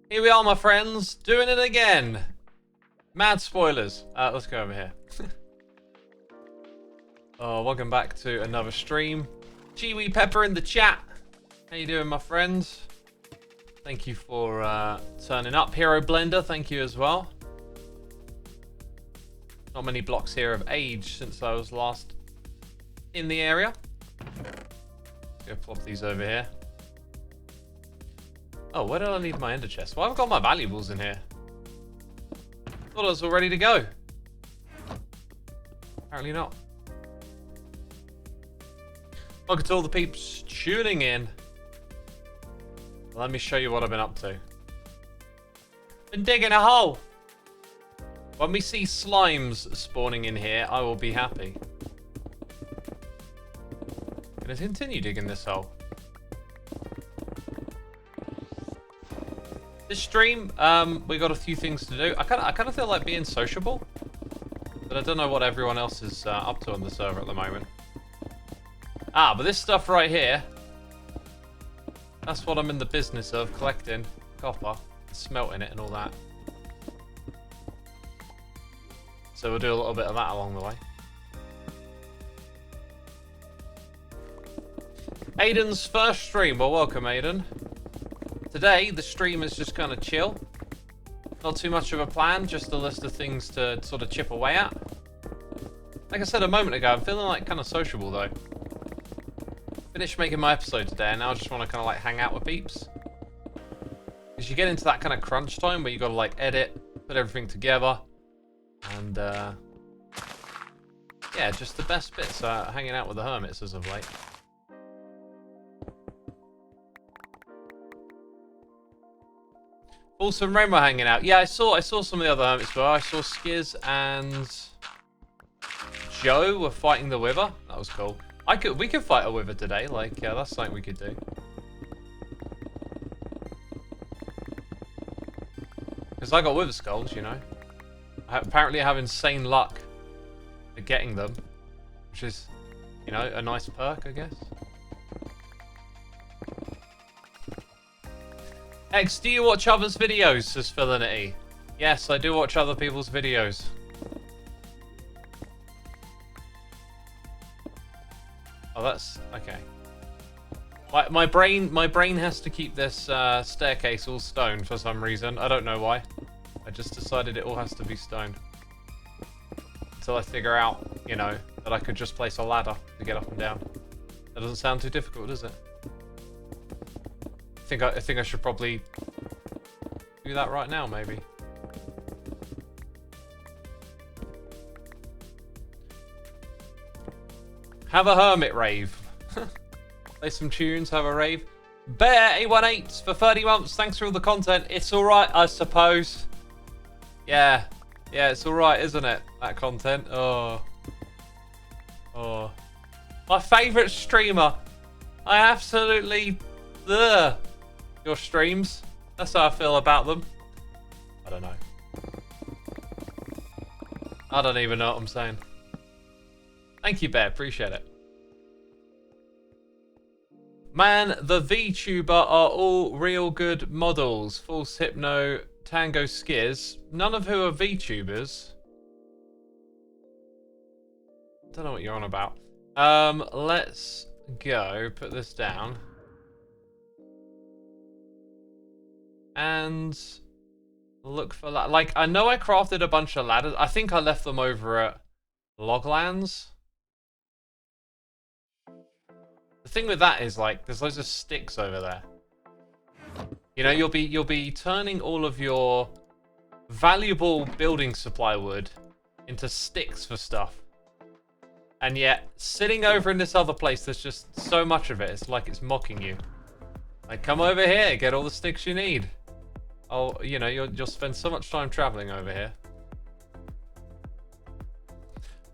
Here we are, my friends, doing it again. Mad spoilers. Let's go over here. Oh, welcome back to another stream. Chiwi Pepper in the chat. How you doing, my friends? Thank you for turning up. Hero Blender, thank you as well. Not many blocks here have aged since I was last in the area. Go plop these over here. Oh, where did I leave my ender chest? Well, I've got my valuables in here. Thought I was all ready to go. Apparently not. Welcome to all the peeps tuning in. Let me show you what I've been up to. Been digging a hole. When we see slimes spawning in here, I will be happy. Gonna continue digging this hole. This stream, we got a few things to do. I kind of feel like being sociable, but I don't know what everyone else is up to on the server at the moment. But this stuff right here, that's what I'm in the business of, collecting copper, smelting it and all that. So we'll do a little bit of that along the way. Aiden's first stream. Well, welcome, Aiden. Today, the stream is just kind of chill. Not too much of a plan, just a list of things to sort of chip away at. Like I said a moment ago, I'm feeling like kind of sociable though. Finished making my episode today, and now I just want to kind of like hang out with peeps. Because you get into that kind of crunch time where you got to like edit, put everything together. And yeah, just the best bits are hanging out with the hermits as of late. Also, Rainbow hanging out. Yeah, I saw some of the other hermits as well. I saw Skiz and Joe were fighting the Wither. That was cool. We could fight a Wither today. Like, that's something we could do. Because I got Wither skulls, you know. Apparently, I have insane luck at getting them, which is, you know, a nice perk, I guess. X, do you watch others' videos, says Philinity? Yes, I do watch other people's videos. Oh, that's okay. My brain has to keep this staircase all stone for some reason. I don't know why. I just decided it all has to be stone. Until I figure out, you know, that I could just place a ladder to get up and down. That doesn't sound too difficult, does it? I think I should probably do that right now, maybe. Have a hermit rave. Play some tunes, have a rave. Bear818 for 30 months. Thanks for all the content. It's alright, I suppose. Yeah, it's alright, isn't it? That content. Oh. My favourite streamer. I absolutely... Ugh. Your streams. That's how I feel about them. I don't know. I don't even know what I'm saying. Thank you, Bear. Appreciate it. Man, the VTuber are all real good models. False Hypno, Tango Skiz. None of who are VTubers. Don't know what you're on about. Let's go. Put this down. And look for that. Like, I know I crafted a bunch of ladders. I think I left them over at Loglands. The thing with that is, like, there's loads of sticks over there. You know, you'll be turning all of your valuable building supply wood into sticks for stuff. And yet, sitting over in this other place, there's just so much of it. It's like it's mocking you. Like, come over here, get all the sticks you need. Oh, you know, you'll spend so much time traveling over here.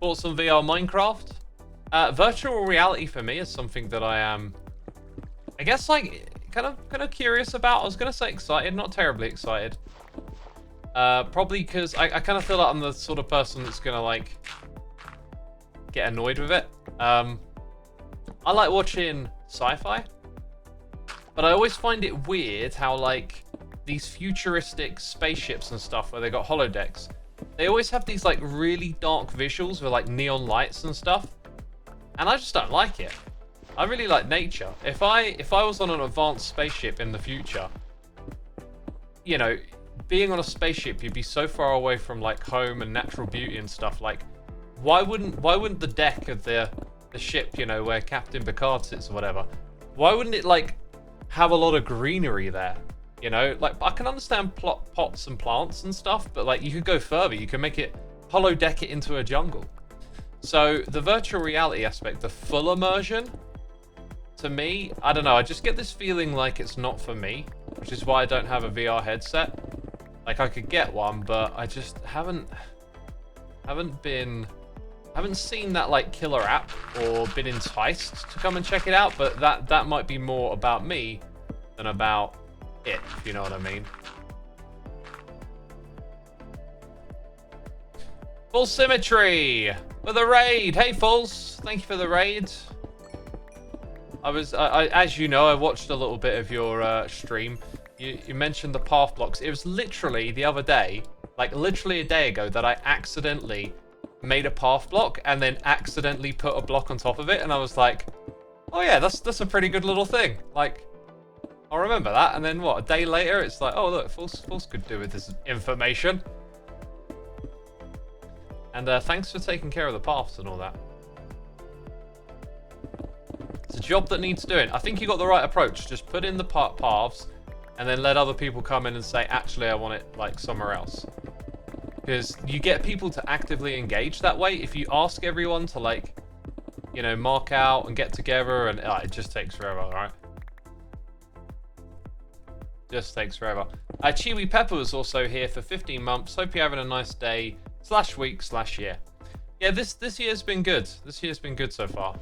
Bought some VR Minecraft. Virtual reality for me is something that I am, I guess, like, kind of curious about. I was gonna say excited, not terribly excited. Probably because I kind of feel like I'm the sort of person that's gonna like get annoyed with it. I like watching sci-fi, but I always find it weird how like these futuristic spaceships and stuff where they got holodecks, they always have these like really dark visuals with like neon lights and stuff, and I just don't like it. I really like nature. If I was on an advanced spaceship in the future, you know, being on a spaceship, you'd be so far away from like home and natural beauty and stuff. Like, why wouldn't the deck of the ship, you know, where Captain Picard sits or whatever, why wouldn't it like have a lot of greenery there? You know, like, I can understand pots and plants and stuff, but like, you could go further. You can make it holodeck it into a jungle. So the virtual reality aspect, the full immersion, to me, I don't know, I just get this feeling like it's not for me, which is why I don't have a VR headset. Like, I could get one, but I just haven't seen that like killer app or been enticed to come and check it out. But that might be more about me than about it, if you know what I mean. Full Symmetry for the raid. Hey Fulls, thank you for the raid. I as you know, I watched a little bit of your stream. You mentioned the path blocks. It was literally the other day, like literally a day ago, that I accidentally made a path block and then accidentally put a block on top of it, and I was like, oh yeah, that's a pretty good little thing. Like, I'll remember that. And then what, a day later, it's like, oh look, Fulls could do with this information. And thanks for taking care of the paths and all that. It's a job that needs doing. I think you got the right approach. Just put in the paths and then let other people come in and say, actually, I want it like somewhere else. Because you get people to actively engage that way. If you ask everyone to like, you know, mark out and get together, and it just takes forever, right? Just takes forever. Chiwi Pepper was also here for 15 months. Hope you're having a nice day / week / year. Yeah, this year's been good. This year's been good so far.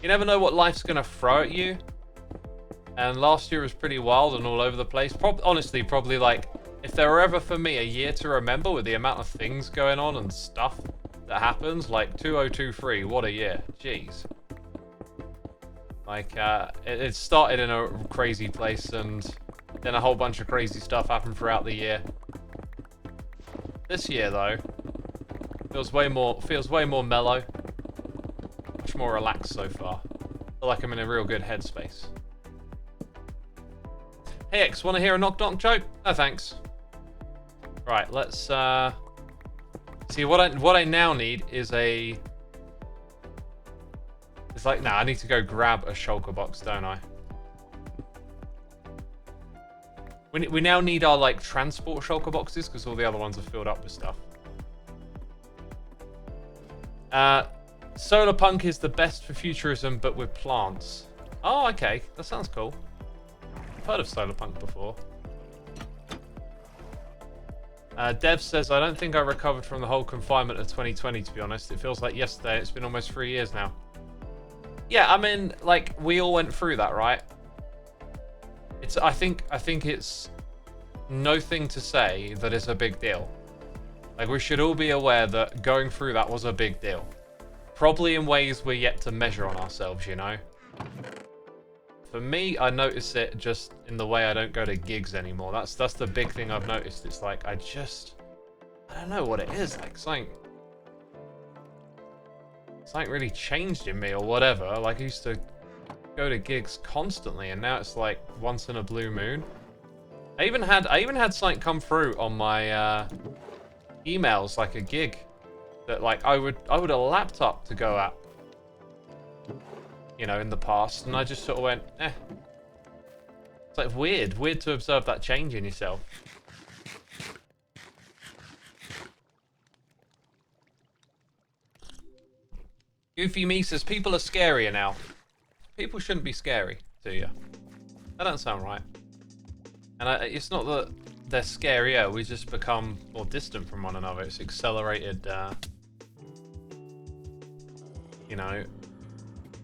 You never know what life's gonna throw at you. And last year was pretty wild and all over the place. Honestly, probably like, if there were ever for me a year to remember with the amount of things going on and stuff that happens, like 2023, what a year. Jeez. Like, it started in a crazy place, and then a whole bunch of crazy stuff happened throughout the year. This year, though, feels way more mellow, much more relaxed so far. I feel like I'm in a real good headspace. Hey X, want to hear a knock knock joke? No thanks. Right, let's see what I now need is a. It's like, nah, I need to go grab a shulker box, don't I? We now need our like transport shulker boxes because all the other ones are filled up with stuff. Solar punk is the best for futurism, but with plants. Oh, okay, that sounds cool. I've heard of solar punk before. Dev says, I don't think I recovered from the whole confinement of 2020, to be honest. It feels like yesterday. It's been almost 3 years now. Yeah, I mean, like, we all went through that, right? I think it's no thing to say that it's a big deal. Like, we should all be aware that going through that was a big deal. Probably in ways we're yet to measure on ourselves, you know? For me, I notice it just in the way I don't go to gigs anymore. That's the big thing I've noticed. It's like, I don't know what it is. Like, something really changed in me or whatever. Like, I used to go to gigs constantly, and now it's like once in a blue moon. I even had something come through on my emails, like a gig that like I would a laptop to go at, you know, in the past, and I just sort of went, eh. It's like weird to observe that change in yourself. Goofy Me says, people are scarier now. People shouldn't be scary to you. That don't sound right. And it's not that they're scarier, we just become more distant from one another. It's accelerated, you know,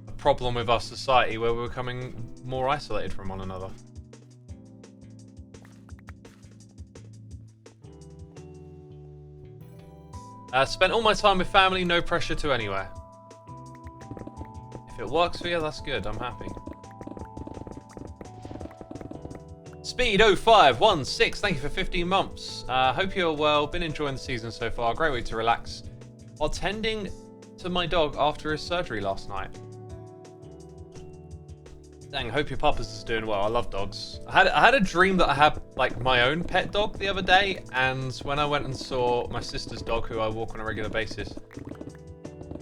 a problem with our society where we're becoming more isolated from one another. Spent all my time with family, no pressure to anywhere. If it works for you, that's good. I'm happy. Speed0516, thank you for 15 months. Hope you're well. Been enjoying the season so far. Great way to relax while tending to my dog after his surgery last night. Dang, hope your puppers is doing well. I love dogs. I had a dream that I had like my own pet dog the other day, and when I went and saw my sister's dog, who I walk on a regular basis,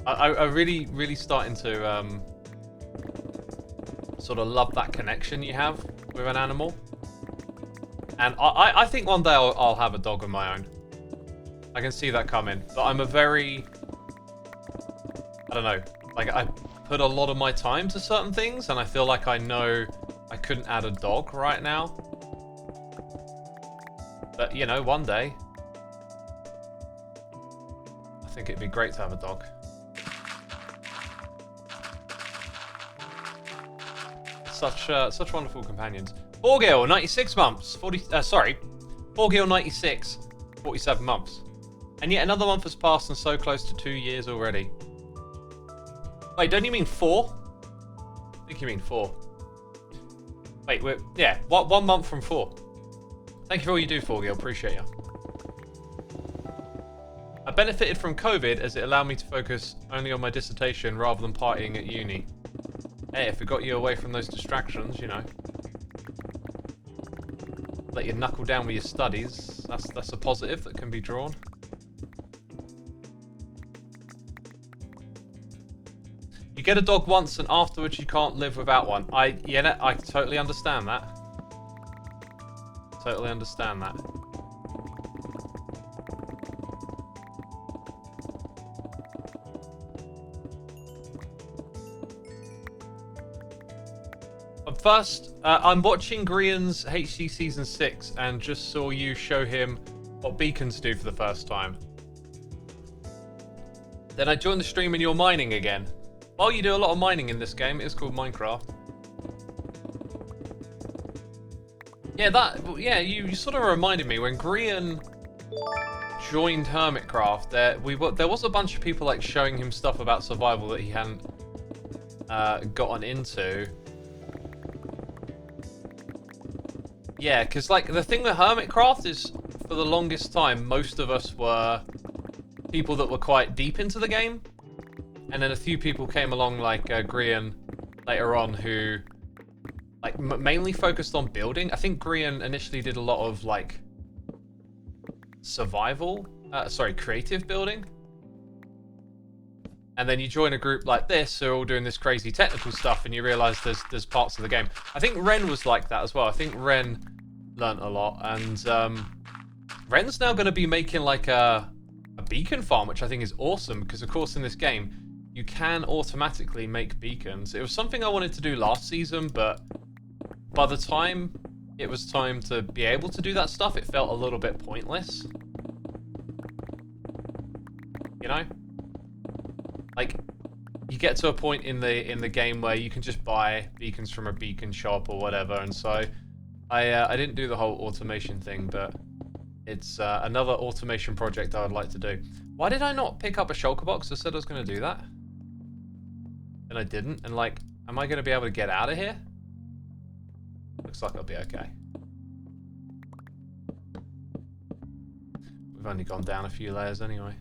I really starting to sort of love that connection you have with an animal. And I think one day I'll have a dog of my own. I can see that coming, but I'm a very, I don't know, like I put a lot of my time to certain things, and I feel like I know I couldn't add a dog right now. But, you know, one day, I think it'd be great to have a dog. Such wonderful companions. Borgil, 96 months. 4Gil 96, 47 months. And yet another month has passed and so close to 2 years already. Wait, don't you mean 4? I think you mean 4. Wait, yeah, what, 1 month from 4. Thank you for all you do, 4Gil. Appreciate you. I benefited from COVID as it allowed me to focus only on my dissertation rather than partying at uni. Hey, if it got you away from those distractions, you know. Let you knuckle down with your studies. That's a positive that can be drawn. You get a dog once and afterwards you can't live without one. I totally understand that. Totally understand that. But first, I'm watching Grian's HC Season 6 and just saw you show him what beacons do for the first time. Then I joined the stream and you're mining again. Well, you do a lot of mining in this game. It is called Minecraft. Yeah, you sort of reminded me when Grian joined Hermitcraft. There was a bunch of people like showing him stuff about survival that he hadn't gotten into. Yeah, because like the thing with Hermitcraft is, for the longest time, most of us were people that were quite deep into the game. And then a few people came along, like Grian, later on, who like mainly focused on building. I think Grian initially did a lot of like creative building. And then you join a group like this, who are all doing this crazy technical stuff, and you realise there's parts of the game. I think Ren was like that as well. I think Ren learnt a lot, and Ren's now going to be making like a beacon farm, which I think is awesome, because of course in this game you can automatically make beacons. It was something I wanted to do last season, but by the time it was time to be able to do that stuff, it felt a little bit pointless. You know? Like, you get to a point in the game where you can just buy beacons from a beacon shop or whatever, and so I didn't do the whole automation thing, but it's another automation project I would like to do. Why did I not pick up a shulker box? I said I was going to do that. And I didn't. And like, am I going to be able to get out of here? Looks like I'll be okay. We've only gone down a few layers anyway.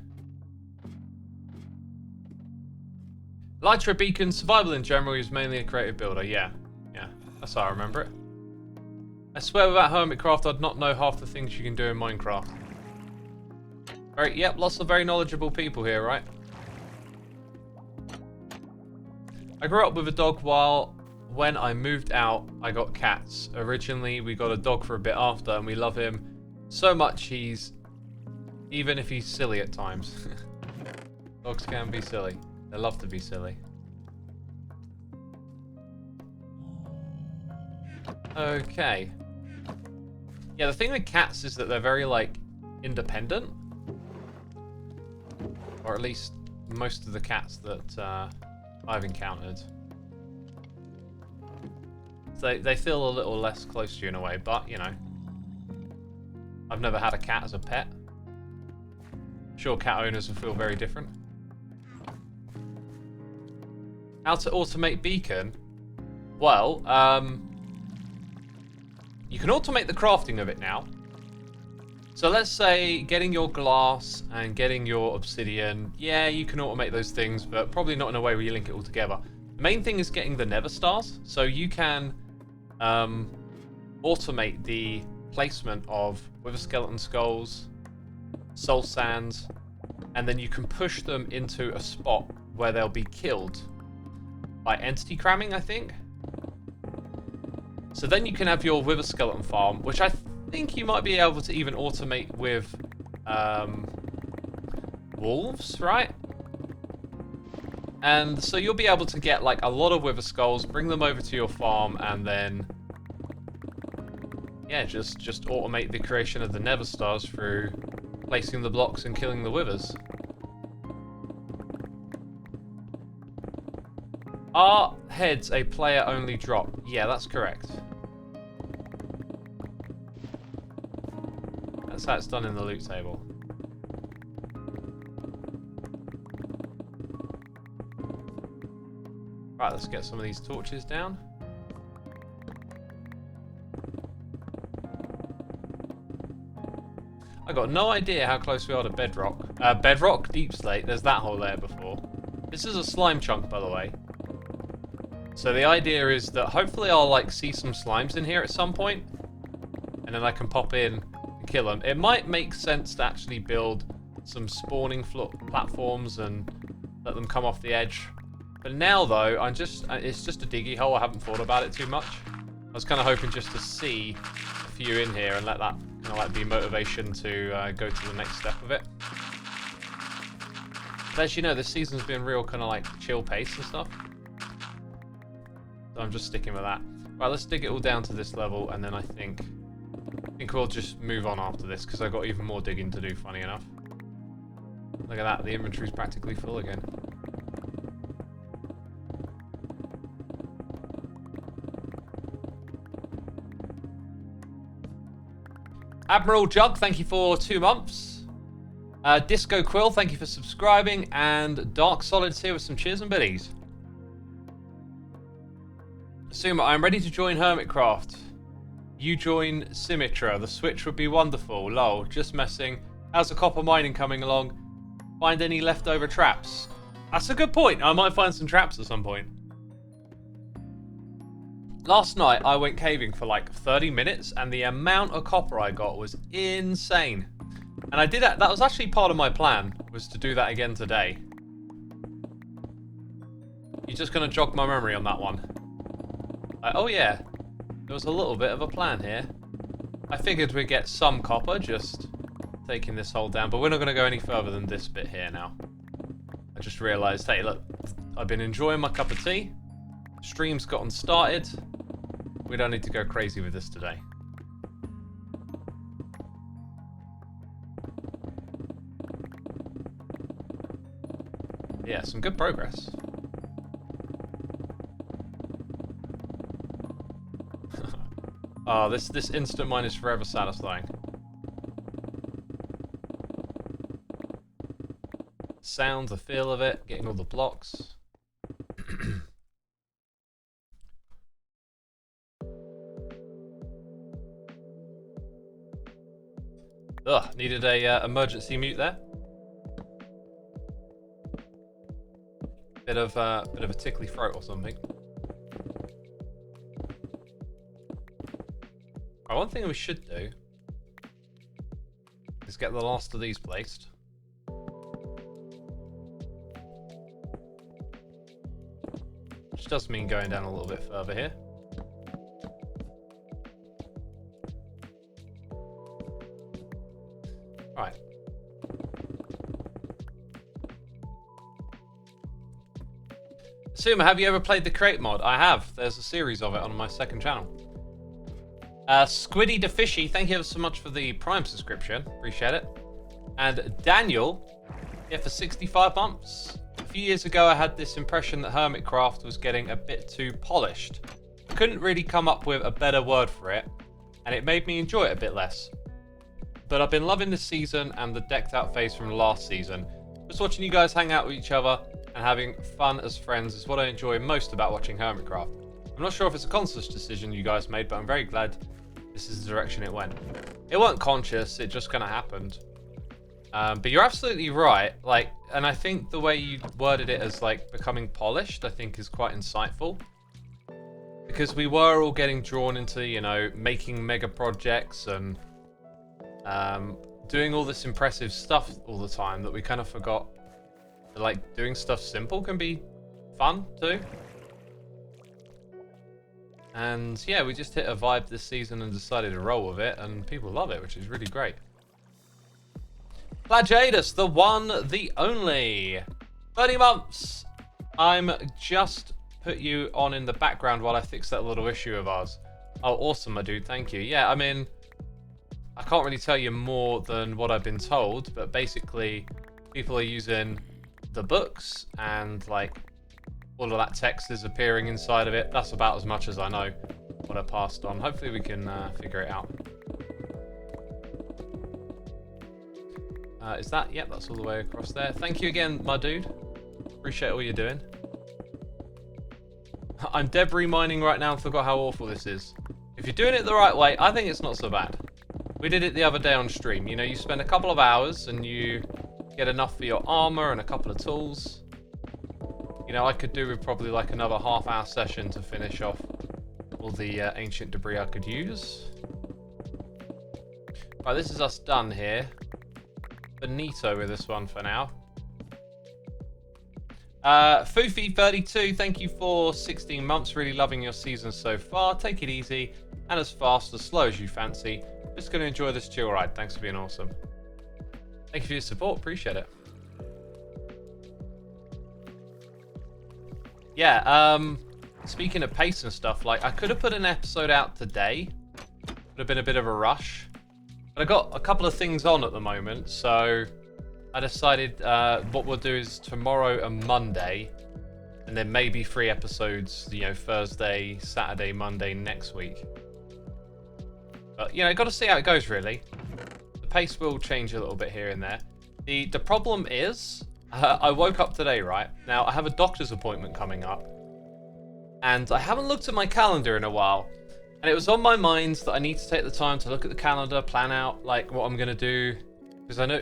Lytra Beacon, survival in general, is mainly a creative builder. Yeah, that's how I remember it. I swear without Hermitcraft, I'd not know half the things you can do in Minecraft. Yep, lots of very knowledgeable people here, right? I grew up with a dog when I moved out, I got cats. Originally, we got a dog for a bit after, and we love him so much even if he's silly at times. Dogs can be silly. They love to be silly. Okay. Yeah, the thing with cats is that they're very, like, independent. Or at least most of the cats that I've encountered. So they feel a little less close to you in a way, but, you know. I've never had a cat as a pet. I'm sure cat owners will feel very different. How to automate beacon? Well, you can automate the crafting of it now. So let's say getting your glass and getting your obsidian, yeah, you can automate those things, but probably not in a way where you link it all together. The main thing is getting the nether stars, so you can automate the placement of wither skeleton skulls, soul sands, and then you can push them into a spot where they'll be killed by entity cramming, I think. So then you can have your wither skeleton farm, which I think you might be able to even automate with wolves, right? And so you'll be able to get like a lot of wither skulls, bring them over to your farm, and then yeah, just automate the creation of the nether stars through placing the blocks and killing the withers. Are heads a player-only drop? Yeah, that's correct. That's how it's done in the loot table. Right, let's get some of these torches down. I got no idea how close we are to bedrock. Bedrock? Deep slate. There's that whole layer before. This is a slime chunk, by the way. So the idea is that hopefully I'll like see some slimes in here at some point, and then I can pop in and kill them. It might make sense to actually build some spawning platforms and let them come off the edge. But now though, it's just a diggy hole. I haven't thought about it too much. I was kind of hoping just to see a few in here and let that kind of like be motivation to go to the next step of it. But as you know, this season's been real kind of like chill pace and stuff. So I'm just sticking with that. Right, let's dig it all down to this level, and then I think we'll just move on after this, because I've got even more digging to do, funny enough. Look at that, the inventory's practically full again. Admiral Jug, thank you for 2 months. Disco Quill, thank you for subscribing. And Dark Solids here with some cheers and biddies. Xisuma, I'm ready to join Hermitcraft. You join Symmetra. The switch would be wonderful. Lol, just messing. How's the copper mining coming along? Find any leftover traps? That's a good point. I might find some traps at some point. Last night I went caving for like 30 minutes and the amount of copper I got was insane. And I did that was actually part of my plan, was to do that again today. You're just going to jog my memory on that one. Oh yeah, there was a little bit of a plan here. I figured we'd get some copper just taking this hole down, but we're not going to go any further than this bit here now. I just realised, hey look, I've been enjoying my cup of tea. Stream's gotten started. We don't need to go crazy with this today. Yeah, some good progress. Oh, this instant mine is forever satisfying. Sounds, the feel of it, getting all the blocks. Ugh, needed a emergency mute there. Bit of a tickly throat or something. Right, one thing we should do is get the last of these placed. Which does mean going down a little bit further here. Right. Xisuma, have you ever played the Create mod? I have. There's a series of it on my second channel. Squiddy the Fishy, thank you ever so much for the Prime subscription. Appreciate it. And Daniel, yeah, for 65 months. A few years ago, I had this impression that Hermitcraft was getting a bit too polished. I couldn't really come up with a better word for it, and it made me enjoy it a bit less. But I've been loving this season and the decked out phase from last season. Just watching you guys hang out with each other and having fun as friends is what I enjoy most about watching Hermitcraft. I'm not sure if it's a conscious decision you guys made, but I'm very glad this is the direction it went. It wasn't conscious, it just kind of happened. But you're absolutely right, like, and I think the way you worded it as like becoming polished, I think is quite insightful. Because we were all getting drawn into, you know, making mega projects and doing all this impressive stuff all the time that we kind of forgot that, like, doing stuff simple can be fun too. And yeah, we just hit a vibe this season and decided to roll with it, and people love it, which is really great. Plagiatus, the one, the only. 30 months. I'm just put you on in the background while I fix that little issue of ours. Oh, awesome, my dude. Thank you. Yeah, I mean, I can't really tell you more than what I've been told, but basically, people are using the books and, like, all of that text is appearing inside of it. That's about as much as I know what I passed on. Hopefully we can figure it out. Is that? Yep, that's all the way across there. Thank you again, my dude. Appreciate all you're doing. I'm debris mining right now and forgot how awful this is. If you're doing it the right way, I think it's not so bad. We did it the other day on stream. You know, you spend a couple of hours and you get enough for your armor and a couple of tools. You know, I could do with probably like another half-hour session to finish off all the ancient debris I could use. Right, this is us done here. Benito with this one for now. Foofy32, thank you for 16 months. Really loving your season so far. Take it easy and as fast as slow as you fancy. Just going to enjoy this chill ride. Thanks for being awesome. Thank you for your support. Appreciate it. Yeah, speaking of pace and stuff, like, I could have put an episode out today. Would have been a bit of a rush. But I got a couple of things on at the moment, so I decided what we'll do is tomorrow and Monday, and then maybe 3 episodes, you know, Thursday, Saturday, Monday next week. But, you know, got to see how it goes, really. The pace will change a little bit here and there. The problem is, I woke up today, right? Now, I have a doctor's appointment coming up, and I haven't looked at my calendar in a while. And it was on my mind that I need to take the time to look at the calendar, plan out, like, what I'm going to do. Because I know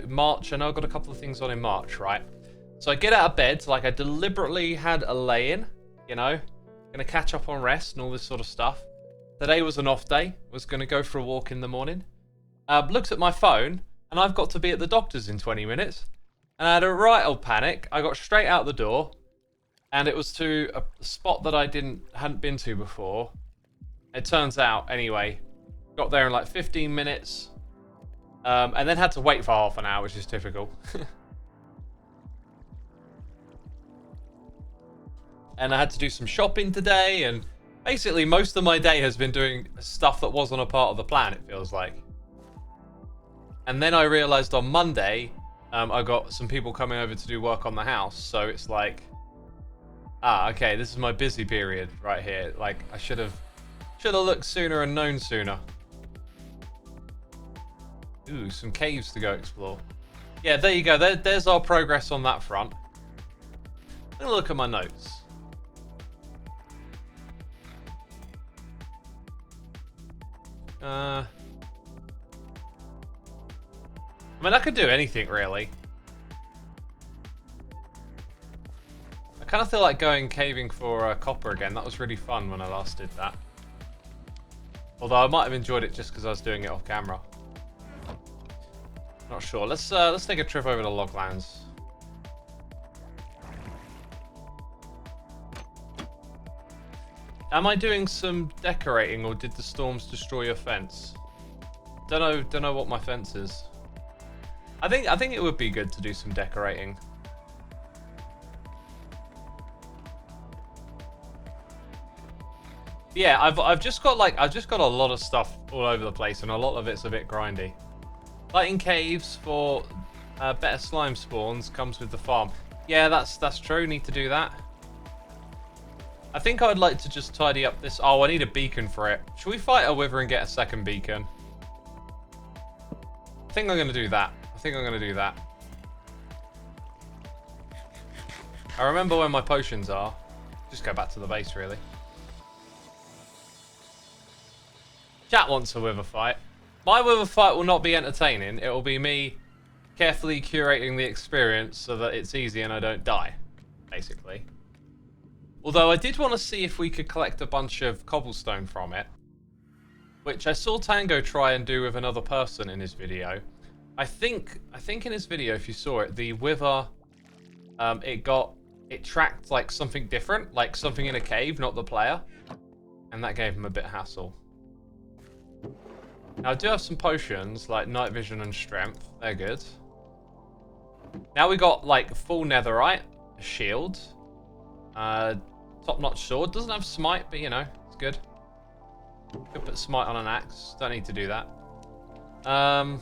I've got a couple of things on in March, right? So I get out of bed, like, I deliberately had a lay-in, you know? Going to catch up on rest and all this sort of stuff. Today was an off day. Was going to go for a walk in the morning. Looked at my phone, and I've got to be at the doctor's in 20 minutes. And I had a right old panic. I got straight out the door, and it was to a spot that I hadn't been to before. It turns out, anyway, got there in like 15 minutes, and then had to wait for half an hour, which is typical. And I had to do some shopping today, and basically most of my day has been doing stuff that wasn't a part of the plan, it feels like. And then I realized on Monday, I got some people coming over to do work on the house, so it's like, okay, this is my busy period right here. Like, I should have looked sooner and known sooner. Ooh, some caves to go explore. Yeah, there you go. There's our progress on that front. I'm gonna look at my notes. I mean, I could do anything, really. I kind of feel like going caving for copper again. That was really fun when I last did that. Although I might have enjoyed it just because I was doing it off camera. Not sure. Let's take a trip over to Loglands. Am I doing some decorating, or did the storms destroy your fence? Don't know what my fence is. I think it would be good to do some decorating. Yeah, I've just got a lot of stuff all over the place, and a lot of it's a bit grindy. Lighting caves for better slime spawns comes with the farm. Yeah, that's true. Need to do that. I think I'd like to just tidy up this. Oh, I need a beacon for it. Should we fight a wither and get a second beacon? I think I'm gonna do that. I remember where my potions are. Just go back to the base, really. Chat wants a wither fight. My wither fight will not be entertaining. It will be me carefully curating the experience so that it's easy and I don't die, basically. Although I did want to see if we could collect a bunch of cobblestone from it, which I saw Tango try and do with another person in his video. I think in his video, if you saw it, the wither, it tracked like something different, like something in a cave, not the player, and that gave him a bit of hassle. Now I do have some potions like night vision and strength. They're good. Now we got like full netherite, a shield, top-notch sword. Doesn't have smite, but you know, it's good. Could put smite on an axe. Don't need to do that. Don't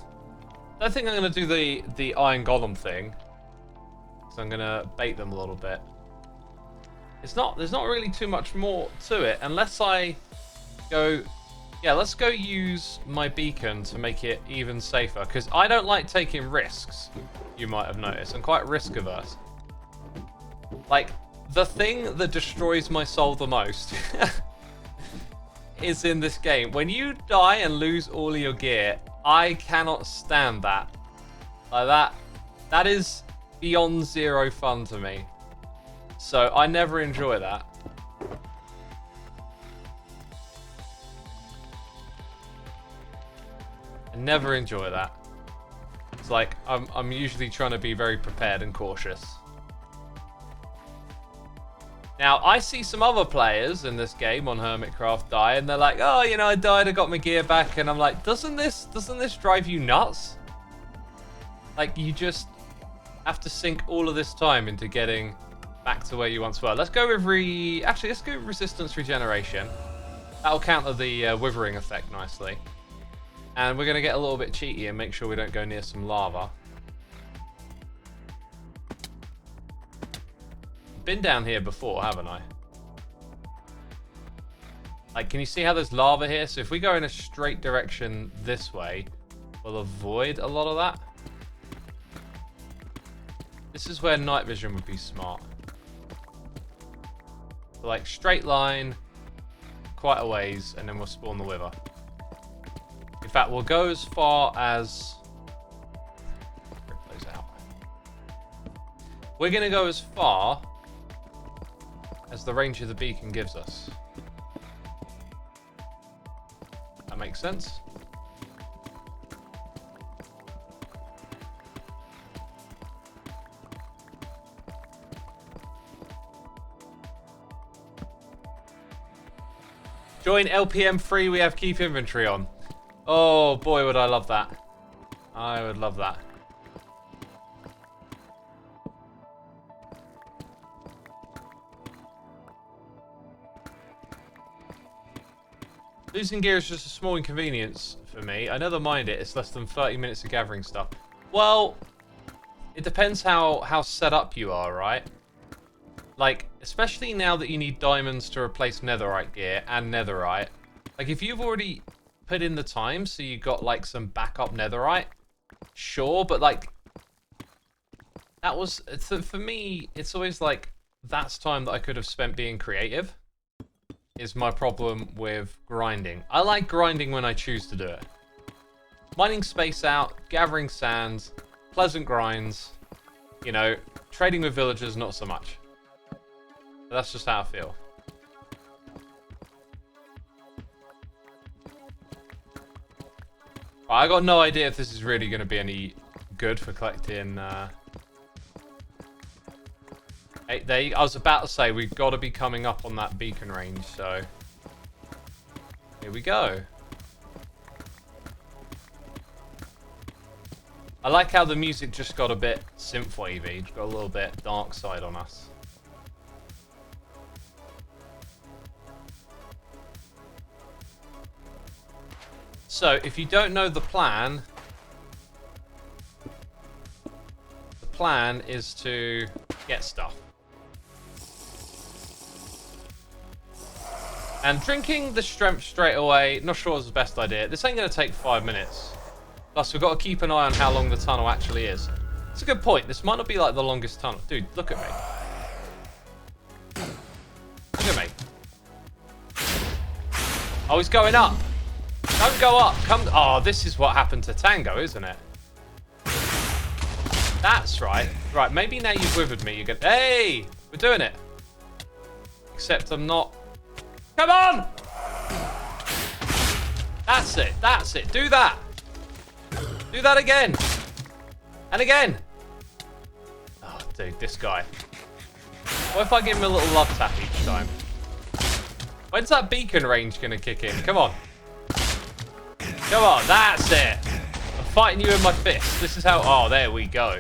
think I'm gonna do the iron golem thing, so I'm gonna bait them a little bit. There's not really too much more to it unless I go. Yeah, let's go use my beacon to make it even safer, because I don't like taking risks, you might have noticed. I'm quite risk averse. Like, the thing that destroys my soul the most is in this game. When you die and lose all of your gear, I cannot stand that. Like that is beyond zero fun to me. So I never enjoy that. I never enjoy that. It's like I'm usually trying to be very prepared and cautious. Now I see some other players in this game on Hermitcraft die, and they're like, "Oh, you know, I died, I got my gear back," and I'm like, "Doesn't this drive you nuts? Like, you just have to sink all of this time into getting back to where you once were." Let's go with actually, let's go with resistance regeneration. That'll counter the withering effect nicely. And we're going to get a little bit cheeky and make sure we don't go near some lava. Been down here before, haven't I? Like, can you see how there's lava here? So if we go in a straight direction this way, we'll avoid a lot of that. This is where night vision would be smart. So like, straight line, quite a ways, and then we'll spawn the wither. In fact, we'll go as far as... Rip those out. We're going to go as far as the range of the beacon gives us. That makes sense. Join LPM free, we have keep inventory on. Oh boy, would I love that. I would love that. Losing gear is just a small inconvenience for me. I never mind it. It's less than 30 minutes of gathering stuff. Well, it depends how set up you are, right? Like, especially now that you need diamonds to replace netherite gear and netherite. Like, if you've already put in the time so you got like some backup netherite, sure, but like that was for me, it's always like that's time that I could have spent being creative is my problem with grinding. I like grinding when I choose to do it. Mining space out, gathering sands, pleasant grinds, you know, trading with villagers, not so much. But that's just how I feel. I got no idea if this is really going to be any good for collecting. I was about to say we've got to be coming up on that beacon range, so here we go. I like how the music just got a bit synthwavy, it's got a little bit dark side on us. So, if you don't know the plan is to get stuff. And drinking the strength straight away, not sure is the best idea. This ain't going to take 5 minutes. Plus, we've got to keep an eye on how long the tunnel actually is. It's a good point. This might not be like the longest tunnel. Dude, look at me. Look at me. Oh, he's going up. Don't go up. Come. Oh, this is what happened to Tango, isn't it? That's right. Right, maybe now you've withered me, you're gonna... Hey! We're doing it. Except I'm not... Come on! That's it. That's it. Do that. Do that again. And again. Oh, dude, this guy. What if I give him a little love tap each time? When's that beacon range going to kick in? Come on. Come on. That's it. I'm fighting you with my fist. This is how... Oh, there we go.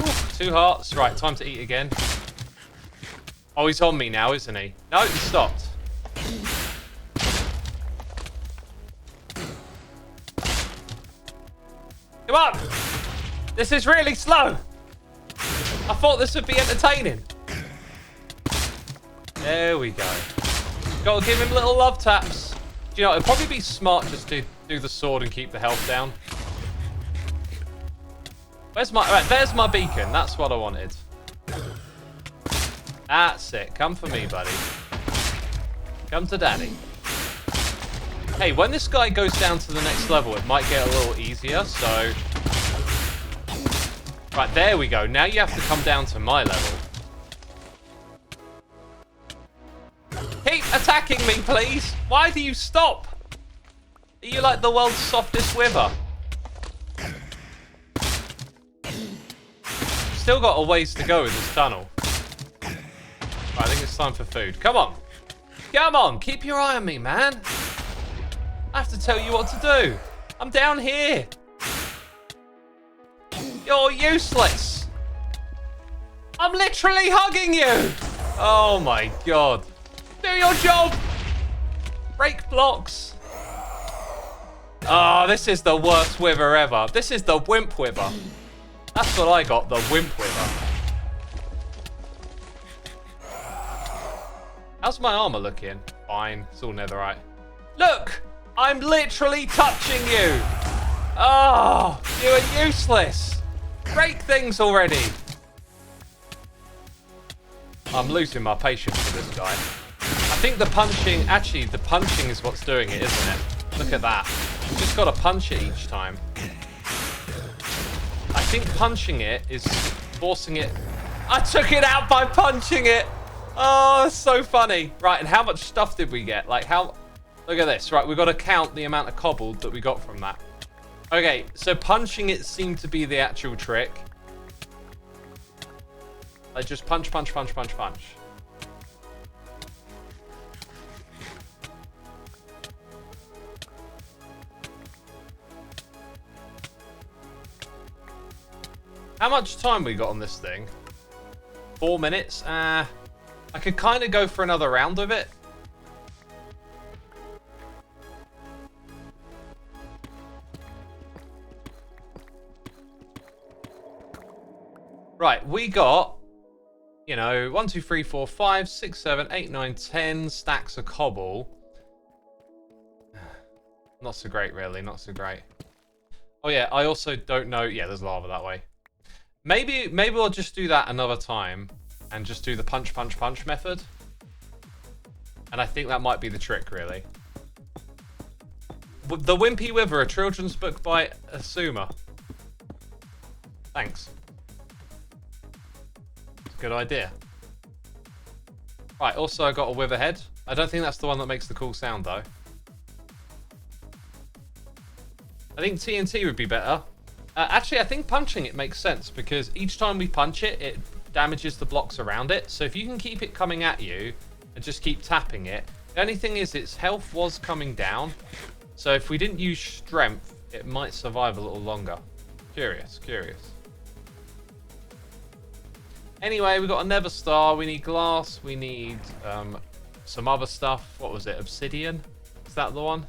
Ooh, 2 hearts. Right, time to eat again. Oh, he's on me now, isn't he? No, he stopped. Come on! This is really slow! I thought this would be entertaining. There we go. Gotta give him little love taps. Do you know, it'd probably be smart just to do the sword and keep the health down. Where's my... Right, there's my beacon. That's what I wanted. That's it. Come for me, buddy. Come to daddy. Hey, when this guy goes down to the next level, it might get a little easier, so... Right, there we go. Now you have to come down to my level. Keep attacking me, please. Why do you stop? Are you like the world's softest wither? Still got a ways to go with this tunnel. Right, I think it's time for food. Come on. Come on, keep your eye on me, man. I have to tell you what to do. I'm down here. You're useless. I'm literally hugging you. Oh my god. Do your job. Break blocks. Oh, this is the worst wither ever. This is the Wimp Wither. That's what I got, the Wimp Wither. How's my armor looking? Fine, it's all netherite. Look! I'm literally touching you! Oh, you are useless! Break things already! I'm losing my patience for this guy. I think the punching... Actually, the punching is what's doing it, isn't it? Look at that. You just got to punch it each time. I think punching it is forcing it... I took it out by punching it! Oh, that's so funny. Right, and how much stuff did we get? Like, how... Look at this. Right, we've got to count the amount of cobble that we got from that. Okay, so punching it seemed to be the actual trick. Like, just punch, punch, punch, punch, punch. How much time we got on this thing? 4 minutes? I could kind of go for another round of it. Right, we got, you know, 1, 2, 3, 4, 5, 6, 7, 8, 9, 10 stacks of cobble. Not so great, really. Not so great. Oh, yeah, I also don't know. Yeah, there's lava that way. Maybe we'll just do that another time and just do the punch, punch, punch method. And I think that might be the trick, really. The Wimpy Wither, a children's book by Xisuma. Thanks. Good idea. Right, also I got a wither head. I don't think that's the one that makes the cool sound, though. I think TNT would be better. Actually, I think punching it makes sense because each time we punch it, it damages the blocks around it. So if you can keep it coming at you and just keep tapping it. The only thing is its health was coming down. So if we didn't use strength, it might survive a little longer. Curious, curious. Anyway, we got a nether star. We need glass. We need some other stuff. What was it? Obsidian? Is that the one?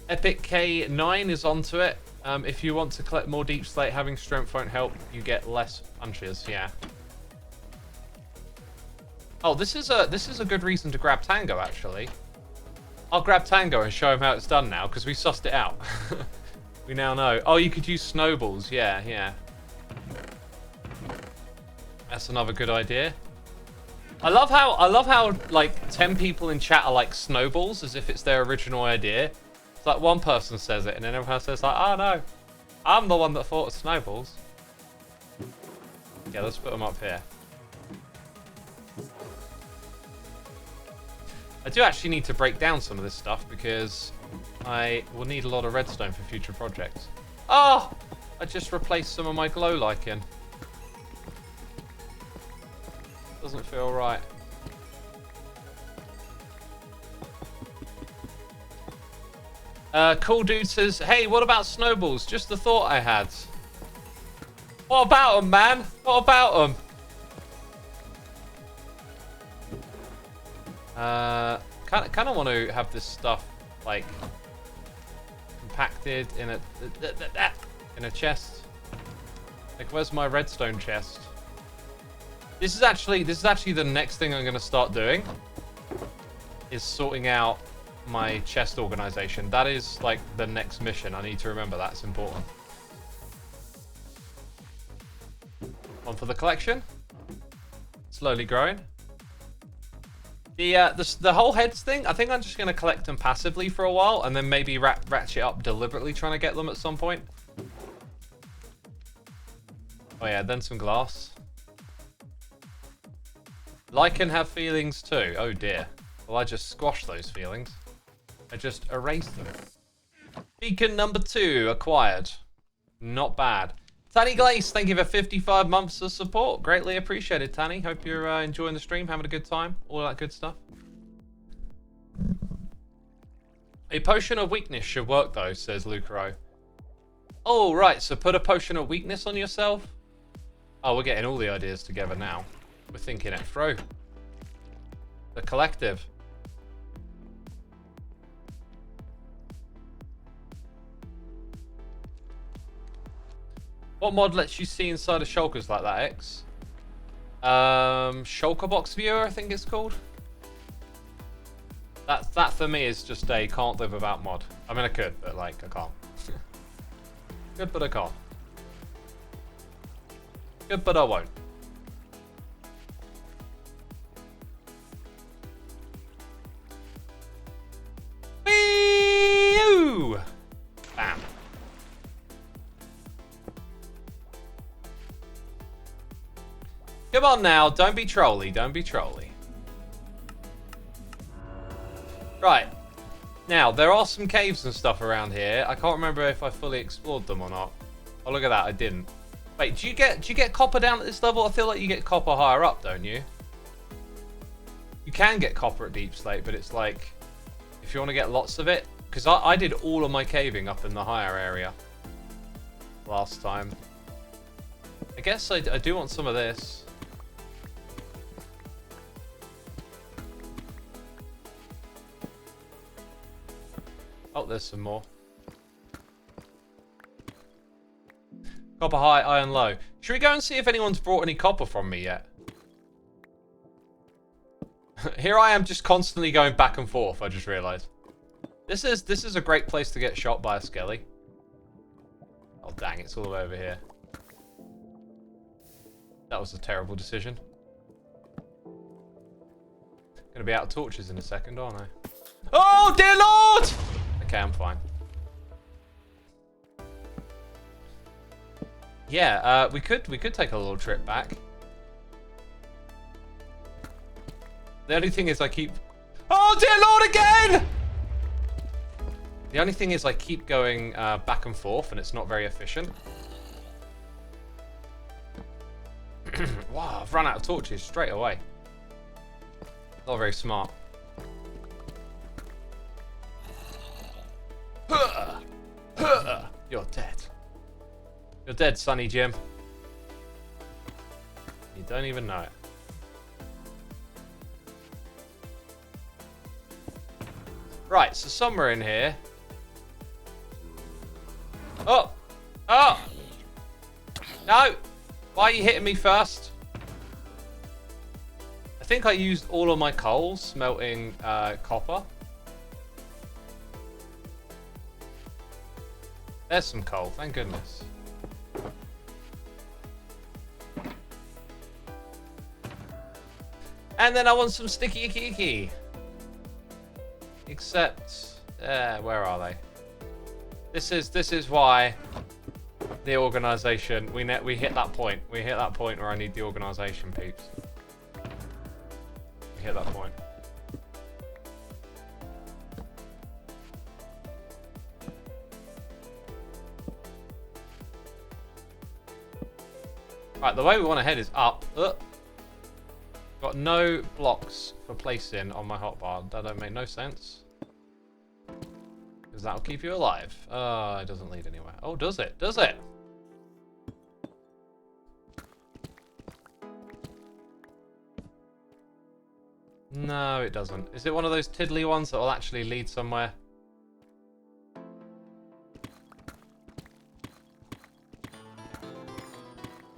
Epic K9 is onto it. If you want to collect more deep slate, having strength won't help. You get less punches. Yeah. Oh, this is a good reason to grab Tango. Actually, I'll grab Tango and show him how it's done now because we sussed it out. We now know. Oh, you could use snowballs. Yeah, yeah. That's another good idea. I love how like 10 people in chat are like snowballs as if it's their original idea. It's like one person says it and then everyone else says like, oh no, I'm the one that thought of snowballs. Yeah, let's put them up here. I do actually need to break down some of this stuff because I will need a lot of redstone for future projects. Oh! I just replaced some of my glow lichen. Doesn't feel right. Cool Dude says, hey, what about snowballs? Just the thought I had. What about them, man? What about them? Kind of want to have this stuff like compacted in a chest. Like, where's my redstone chest? This is actually the next thing I'm going to start doing. Is sorting out my chest organization. That is like the next mission. I need to remember that's important. One for the collection. Slowly growing. The whole heads thing, I think I'm just going to collect them passively for a while and then maybe ratchet up deliberately trying to get them at some point. Oh yeah, then some glass. Lichen have feelings too. Oh dear. Well, I just squashed those feelings. I just erased them. Beacon number 2 acquired. Not bad. Tanny Glaze, thank you for 55 months of support. Greatly appreciated, Tanny. Hope you're enjoying the stream, having a good time. All that good stuff. A potion of weakness should work, though, says Lucaro. Oh, right. So put a potion of weakness on yourself? Oh, we're getting all the ideas together now. We're thinking it through. The collective. What mod lets you see inside of shulkers like that, X? Shulker box viewer, I think it's called. That for me is just a can't live without mod. I mean, I could, but like I can't. Good, but I can't. Good, but I won't. Whee! Bam. Come on now, don't be trolly, don't be trolly. Right. Now, there are some caves and stuff around here. I can't remember if I fully explored them or not. Oh, look at that, I didn't. Wait, do you get copper down at this level? I feel like you get copper higher up, don't you? You can get copper at Deep Slate, but it's like, if you want to get lots of it, because I did all of my caving up in the higher area last time. I guess I do want some of this. Oh, there's some more. Copper high, iron low. Should we go and see if anyone's brought any copper from me yet? Here I am just constantly going back and forth, I just realised. This is a great place to get shot by a skelly. Oh dang, it's all over here. That was a terrible decision. Gonna be out of torches in a second, aren't I? Oh dear lord! Okay, I'm fine. Yeah, we could take a little trip back. The only thing is I keep... Oh dear lord again! The only thing is I keep going back and forth and it's not very efficient. Wow, I've run out of torches straight away. Not very smart. You're dead. You're dead, Sonny Jim. You don't even know it. Right, so somewhere in here. Oh! Oh! No! Why are you hitting me first? I think I used all of my coal smelting copper. There's some coal, thank goodness. And then I want some sticky icky icky. Except, where are they? This is why the organisation, we hit that point. We hit that point where I need the organisation, peeps. We hit that point. Right, the way we want to head is up. Got no blocks for placing on my hotbar. That don't make no sense. Because that'll keep you alive. It doesn't lead anywhere. Oh, does it? Does it? No, it doesn't. Is it one of those tiddly ones that will actually lead somewhere?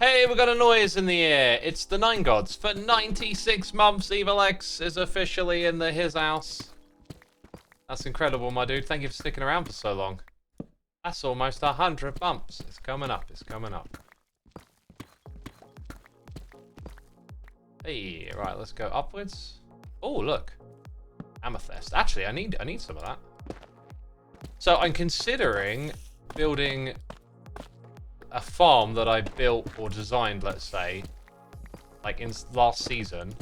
Hey, we got a noise in the air. It's the Nine Gods. For 96 months, Evil X is officially in his house. That's incredible, my dude. Thank you for sticking around for so long. That's almost 100 bumps. It's coming up. It's coming up. Hey, right, let's go upwards. Oh, look. Amethyst. Actually, I need some of that. So I'm considering building a farm that I built or designed, let's say, like in last season.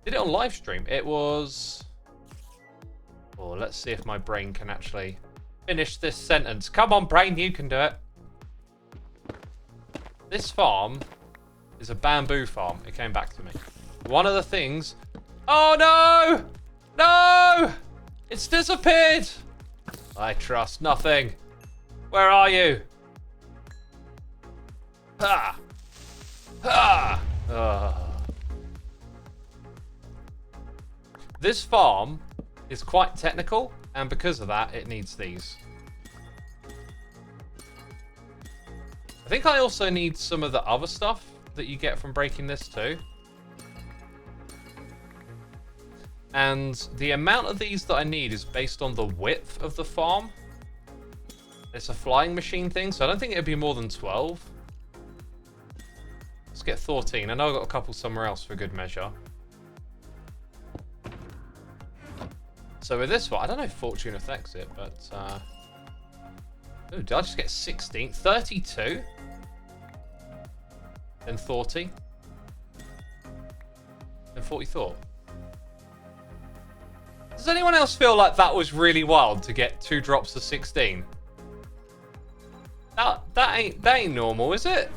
Did it on Livestream. It was... Oh, let's see if my brain can actually finish this sentence. Come on, brain, you can do it. This farm is a bamboo farm. It came back to me. One of the things... Oh, no! No! It's disappeared! I trust nothing. Where are you? Ha! Ha! This farm is quite technical, and because of that, it needs these. I think I also need some of the other stuff that you get from breaking this too. And the amount of these that I need is based on the width of the farm. It's a flying machine thing, so I don't think it'd be more than 12. Let's get 14. I know I've got a couple somewhere else for good measure. So with this one, I don't know if fortune affects it, but... Oh, did I just get 16? 32? Then 40? Then 44? Does anyone else feel like that was really wild to get 2 drops of 16? That ain't normal, is it?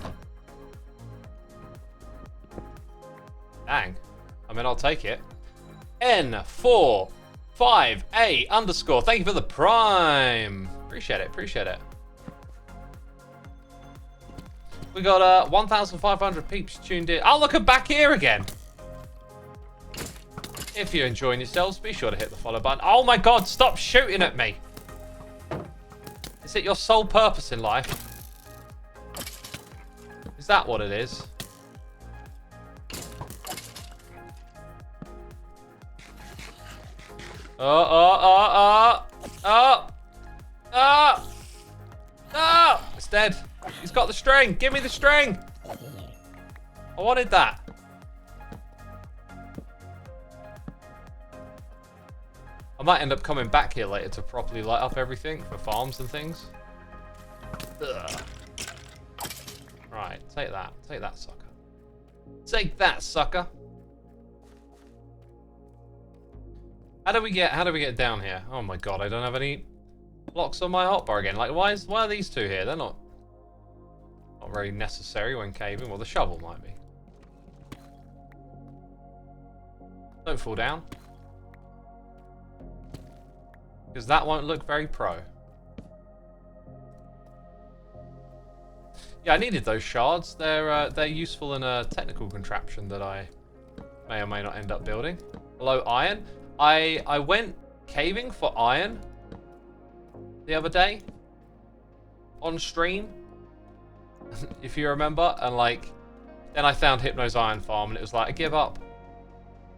Dang. I mean, I'll take it. N458 _ Thank you for the prime. Appreciate it, appreciate it. We got 1,500 peeps tuned in. Oh, look, I'm back here again. If you're enjoying yourselves, be sure to hit the follow button. Oh my god, stop shooting at me. Is it your sole purpose in life? Is that what it is? It's dead. He's got the string. Give me the string. I wanted that. I might end up coming back here later to properly light up everything for farms and things. Ugh. Right, take that. Take that, sucker. Take that, sucker. How do we get down here? Oh my god, I don't have any blocks on my hotbar again. Like, why are these two here? They're not very necessary when caving. Well, the shovel might be. Don't fall down. Because that won't look very pro. Yeah, I needed those shards. They're useful in a technical contraption that I may or may not end up building. Hello, iron. I went caving for iron the other day on stream, if you remember, and like then I found Hypno's iron farm and it was like, I give up.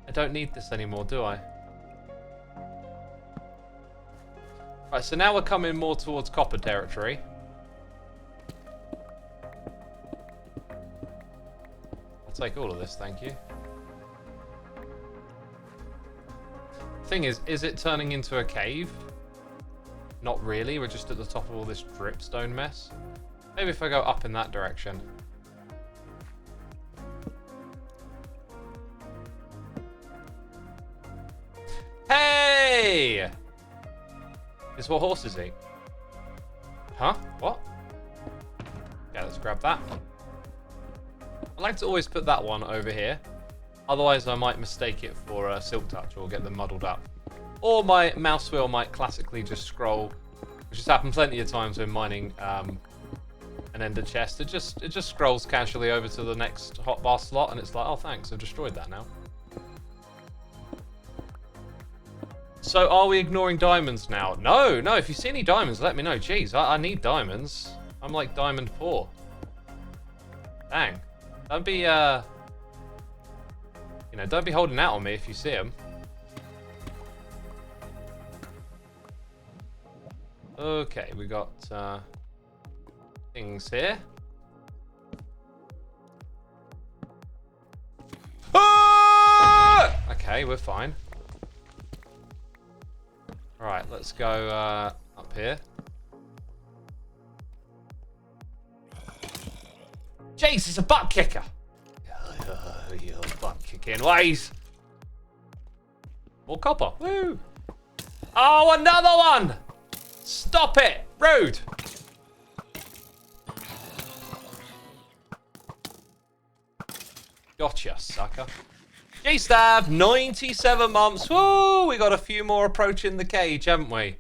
I don't need this anymore, do I? Right, so now we're coming more towards copper territory. I'll take all of this, thank you. Thing is it turning into a cave? Not really, we're just at the top of all this dripstone mess. Maybe if I go up in that direction. Hey! This is what horses eat. Huh? What? Yeah, let's grab that. I like to always put that one over here. Otherwise, I might mistake it for a silk touch or get them muddled up. Or my mouse wheel might classically just scroll, which has happened plenty of times when mining an ender chest. It just scrolls casually over to the next hotbar slot, and it's like, oh, thanks, I've destroyed that now. So, are we ignoring diamonds now? No, if you see any diamonds, let me know. Jeez, I need diamonds. I'm like diamond poor. Dang. Don't be, don't be holding out on me if you see them. Okay, we got things here. Ah! Okay, we're fine. Right, let's go up here. Jeez, it's a butt kicker. Your butt kicking ways. More copper. Woo! Oh, another one! Stop it! Rude! Gotcha, sucker. G-Stab, 97 months. Woo! We got a few more approaching the cage, haven't we?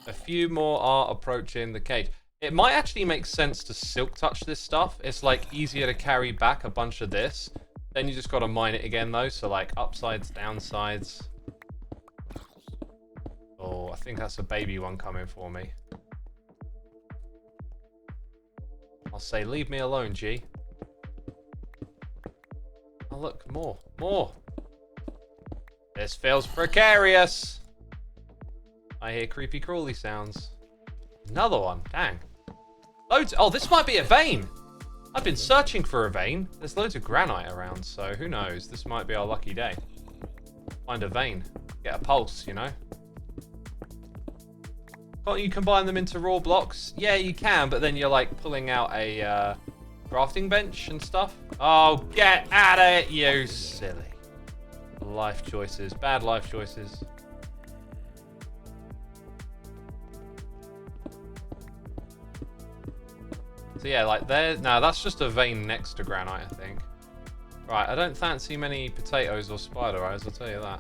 A few more are approaching the cage. It might actually make sense to silk touch this stuff. It's like easier to carry back a bunch of this. Then you just got to mine it again though. So like upsides, downsides. Oh, I think that's a baby one coming for me. I'll say, leave me alone, G. Oh, look, more. This feels precarious. I hear creepy crawly sounds. Another one, dang. Loads. Oh, this might be a vein. I've been searching for a vein. There's loads of granite around, so who knows? This might be our lucky day. Find a vein. Get a pulse, you know? Can't you combine them into raw blocks? Yeah, you can, but then you're like pulling out a crafting bench and stuff. Oh, get out of it, you silly. Life choices. Bad life choices. So yeah, like there. No, that's just a vein next to granite, I think. Right, I don't fancy many potatoes or spider eyes, I'll tell you that.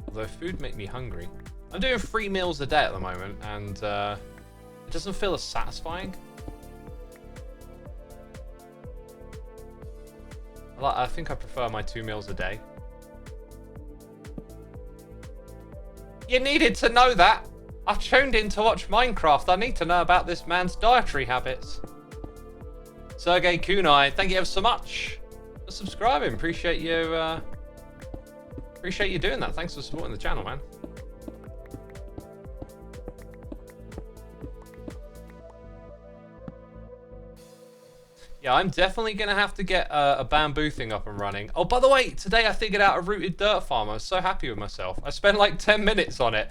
Although food make me hungry. I'm doing 3 meals a day at the moment, and it doesn't feel as satisfying. I think I prefer my 2 meals a day. You needed to know that. I've tuned in to watch Minecraft. I need to know about this man's dietary habits. Sergey Kunai, thank you ever so much for subscribing. Appreciate you doing that. Thanks for supporting the channel, man. Yeah, I'm definitely going to have to get a bamboo thing up and running. Oh, by the way, today I figured out a rooted dirt farm. I was so happy with myself. I spent like 10 minutes on it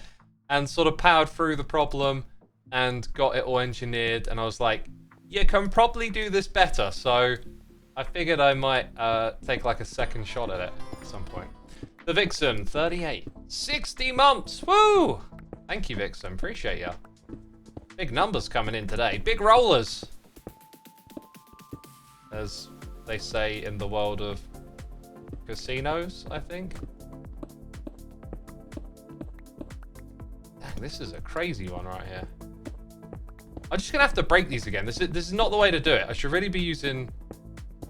and sort of powered through the problem and got it all engineered. And I was like, you can probably do this better. So I figured I might take like a second shot at it at some point. The Vixen, 38. 60 months. Woo! Thank you, Vixen. Appreciate ya. Big numbers coming in today. Big rollers. As they say in the world of casinos, I think. Dang, this is a crazy one right here. I'm just gonna have to break these again. This is not the way to do it. I should really be using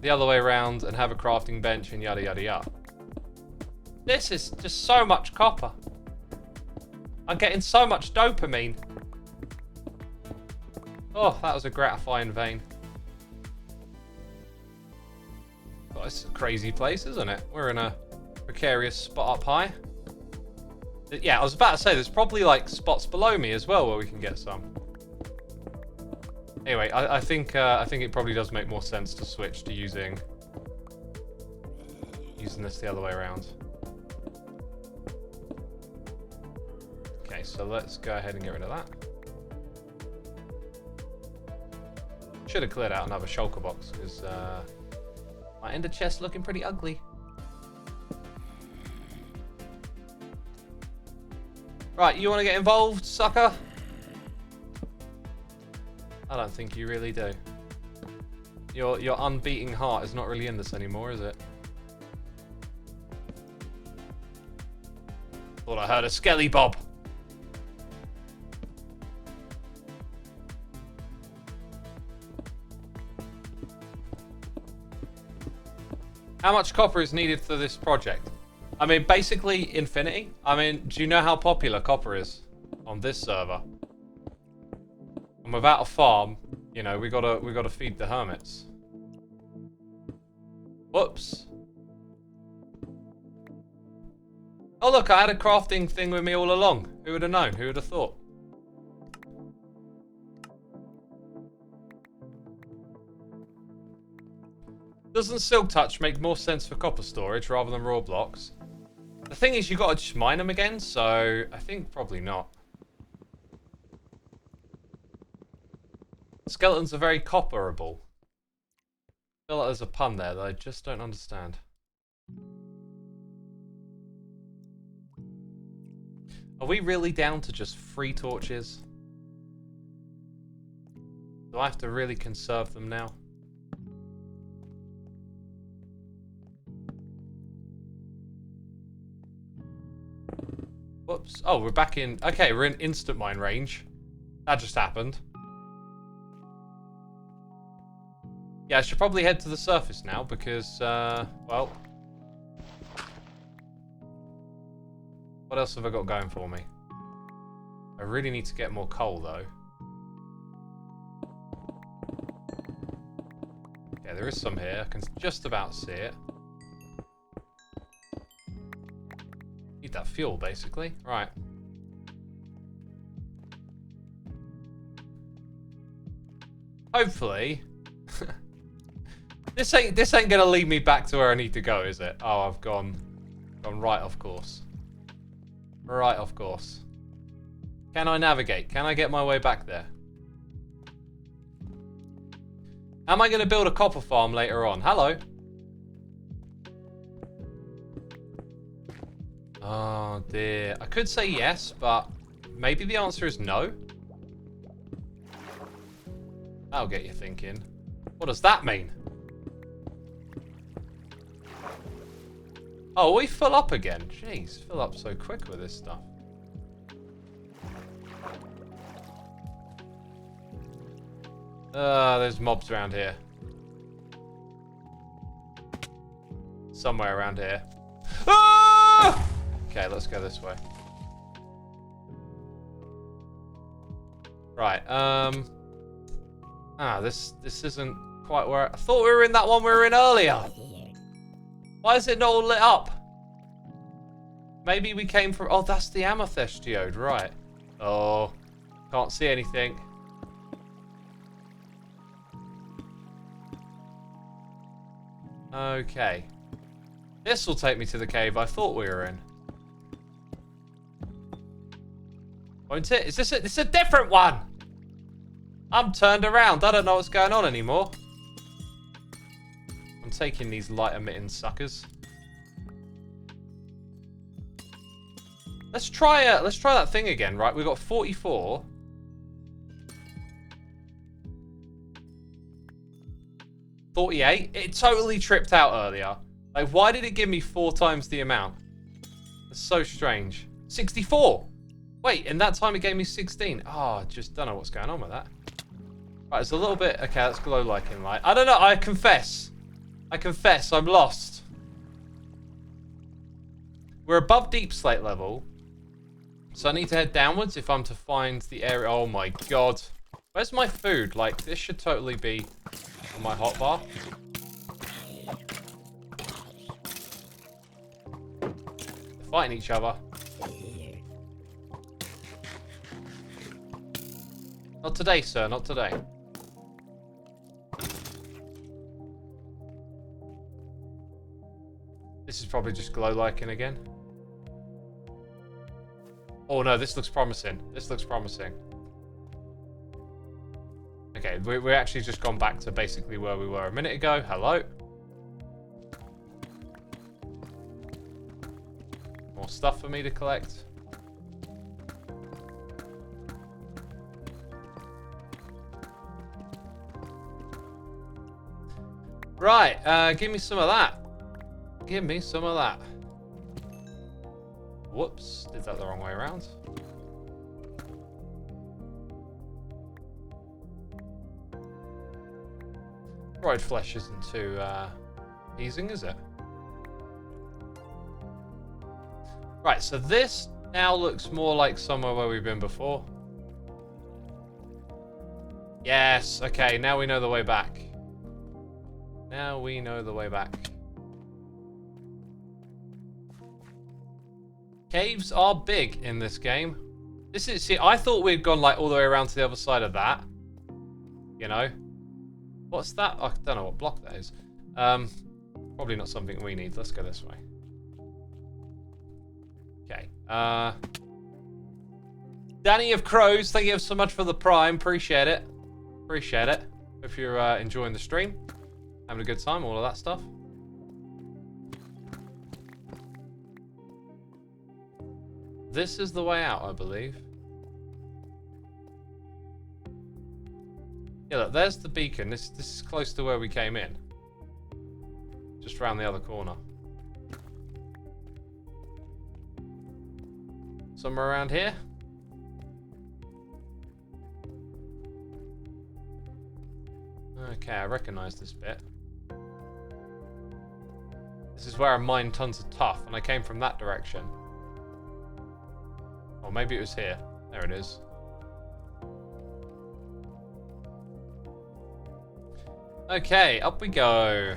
the other way around and have a crafting bench and yada yada yada. This is just so much copper. I'm getting so much dopamine. Oh, that was a gratifying vein. Oh, it's a crazy place, isn't it? We're in a precarious spot up high. Yeah, I was about to say, there's probably like spots below me as well where we can get some. Anyway, I think it probably does make more sense to switch to using using this the other way around. Okay, so let's go ahead and get rid of that. Should have cleared out another shulker box because my ender chest looking pretty ugly. Right, you want to get involved, sucker? I don't think you really do. Your unbeating heart is not really in this anymore, is it? Thought I heard a skelly bob. How much copper is needed for this project? I mean, basically infinity. I mean, do you know how popular copper is on this server? And without a farm, you know, we gotta feed the hermits. Whoops. Oh look, I had a crafting thing with me all along. Who would have known? Who would have thought? Doesn't Silk Touch make more sense for copper storage rather than raw blocks? The thing is, you gotta just mine them again, so I think probably not. Skeletons are very copperable. I feel like there's a pun there that I just don't understand. Are we really down to just 3 torches? Do I have to really conserve them now? Whoops. Oh, we're back in... Okay, we're in instant mine range. That just happened. Yeah, I should probably head to the surface now because, well... What else have I got going for me? I really need to get more coal, though. Yeah, there is some here. I can just about see it. Need that fuel, basically. Right. Hopefully... This ain't gonna lead me back to where I need to go, is it? Oh, I've gone right off course. Right off course. Can I navigate? Can I get my way back there? Am I gonna build a copper farm later on? Hello. Oh dear. I could say yes, but maybe the answer is no. That'll get you thinking. What does that mean? Oh, we fill up again. Jeez, fill up so quick with this stuff. There's mobs around here. Somewhere around here. Ah! Okay, let's go this way. Right, this isn't quite where... I thought we were in that one we were in earlier. Why is it not all lit up? Maybe we came from... Oh, that's the Amethyst geode, right. Oh, can't see anything. Okay. This will take me to the cave I thought we were in. Won't it? Is this it's a different one? I'm turned around. I don't know what's going on anymore. I'm taking these light emitting suckers. Let's try that thing again, right? We've got 44. $48. It totally tripped out earlier. Like, why did it give me 4 times the amount? That's so strange. 64. Wait, in that time it gave me 16. Oh, I just don't know what's going on with that. Right, it's a little bit... Okay, that's glow liking light. I don't know, I confess. I'm lost. We're above deep slate level. So I need to head downwards if I'm to find the area. Oh my god. Where's my food? Like, this should totally be on my hotbar. They're fighting each other. Not today, sir. Not today. This is probably just glow liking again. Oh no, this looks promising. This looks promising. Okay, we're actually just gone back to basically where we were a minute ago. Hello. More stuff for me to collect. Right, give me some of that. Give me some of that. Whoops, did that the wrong way around. Dried flesh isn't too easing, is it? Right, so this now looks more like somewhere where we've been before. Yes, okay, now we know the way back. Now we know the way back. Caves are big in this game. This is, see, I thought we'd gone like all the way around to the other side of that. You know? What's that? I don't know what block that is. Probably not something we need. Let's go this way. Okay. Danny of Crows, thank you so much for the Prime. Appreciate it. Appreciate it. Hope you're enjoying the stream. Having a good time, all of that stuff. This is the way out, I believe. Yeah, look, there's the beacon. This is close to where we came in. Just around the other corner. Somewhere around here. Okay, I recognize this bit. This is where I mined tons of tuff, and I came from that direction. Or maybe it was here. There it is. Okay, up we go.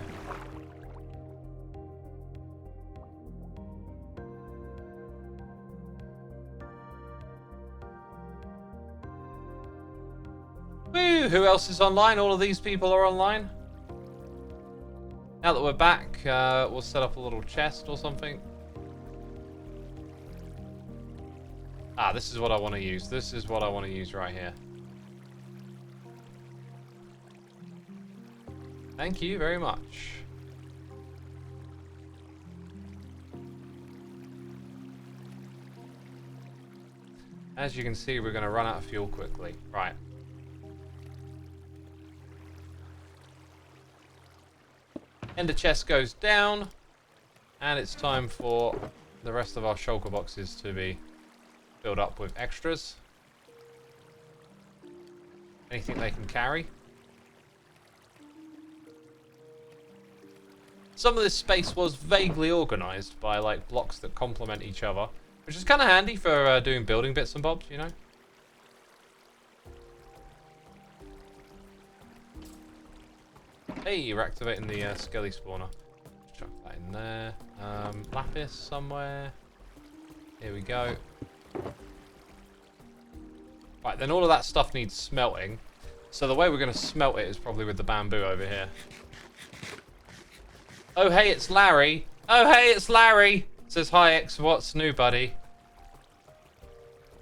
Woo! Who else is online? All of these people are online. Now that we're back, we'll set up a little chest or something. Ah, this is what I want to use. This is what I want to use right here. Thank you very much. As you can see, we're going to run out of fuel quickly. Right. Ender chest goes down. And it's time for the rest of our shulker boxes to be filled up with extras. Anything they can carry. Some of this space was vaguely organised by like blocks that complement each other, which is kind of handy for doing building bits and bobs, you know. Hey, you're activating the skelly spawner. Chuck that in there. Lapis somewhere. Here we go. Right, then all of that stuff needs smelting. So the way we're going to smelt it is probably with the bamboo over here. Oh, hey, it's Larry. Oh, hey, it's Larry. Says, hi, X. What's new, buddy?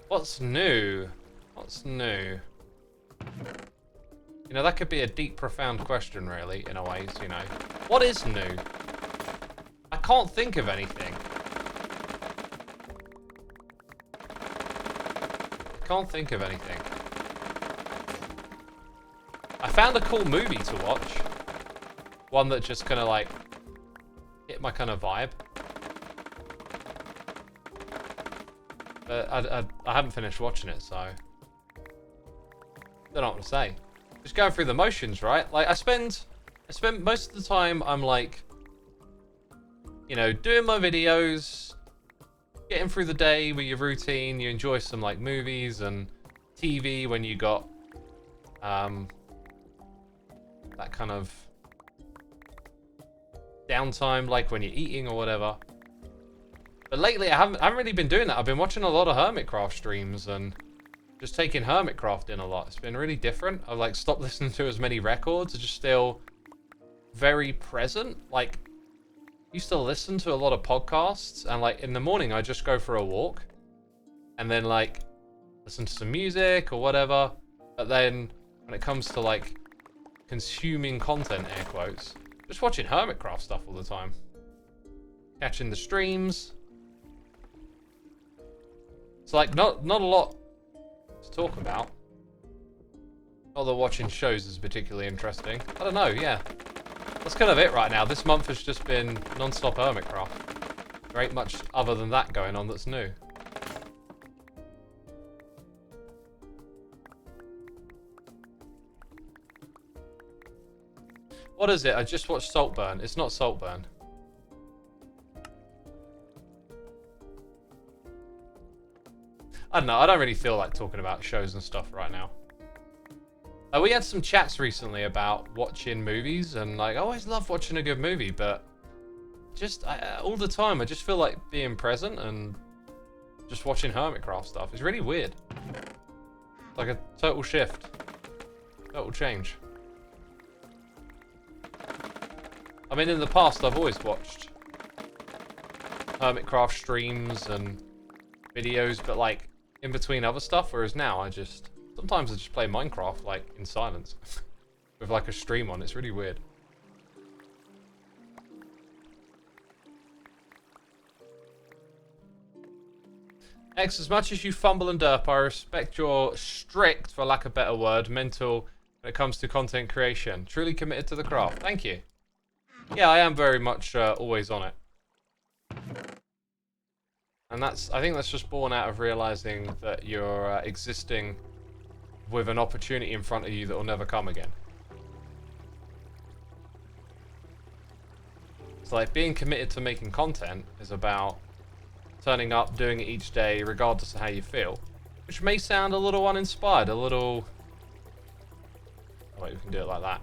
What's new? What's new? You know, that could be a deep, profound question, really, in a way, you know. What is new? I can't think of anything. Can't think of anything. I found a cool movie to watch. One that just kind of like hit my kind of vibe. But I haven't finished watching it, so don't know what to say. Just going through the motions, right? Like I spend most of the time I'm like, you know, doing my videos, getting through the day with your routine. You enjoy some like movies and TV when you got that kind of downtime, like when you're eating or whatever. But lately I haven't really been doing that. I've been watching a lot of Hermitcraft streams and just taking Hermitcraft in a lot. It's been really different. I've like stopped listening to as many records. I just feel very present. Like used to listen to a lot of podcasts, and like in the morning I just go for a walk and then like listen to some music or whatever. But then when it comes to like consuming content, air quotes, just watching Hermitcraft stuff all the time. Catching the streams. It's like not a lot to talk about. Not that watching shows is particularly interesting. I don't know, yeah. That's kind of it right now. This month has just been non-stop Hermitcraft. There ain't much other than that going on that's new. What is it? I just watched Saltburn. It's not Saltburn. I don't know. I don't really feel like talking about shows and stuff right now. We had some chats recently about watching movies, and like I always love watching a good movie, but just all the time I just feel like being present and just watching Hermitcraft stuff. It's really weird. It's like a total shift, total change. I mean, in the past I've always watched Hermitcraft streams and videos, but like in between other stuff, whereas now sometimes I just play Minecraft, like, in silence. With, like, a stream on. It's really weird. X, as much as you fumble and derp, I respect your strict, for lack of a better word, mental when it comes to content creation. Truly committed to the craft. Thank you. Yeah, I am very much always on it. And I think that's just born out of realizing that you're existing with an opportunity in front of you that will never come again. It's like being committed to making content is about turning up, doing it each day, regardless of how you feel. Which may sound a little uninspired, a little... Wait, we can do it like that.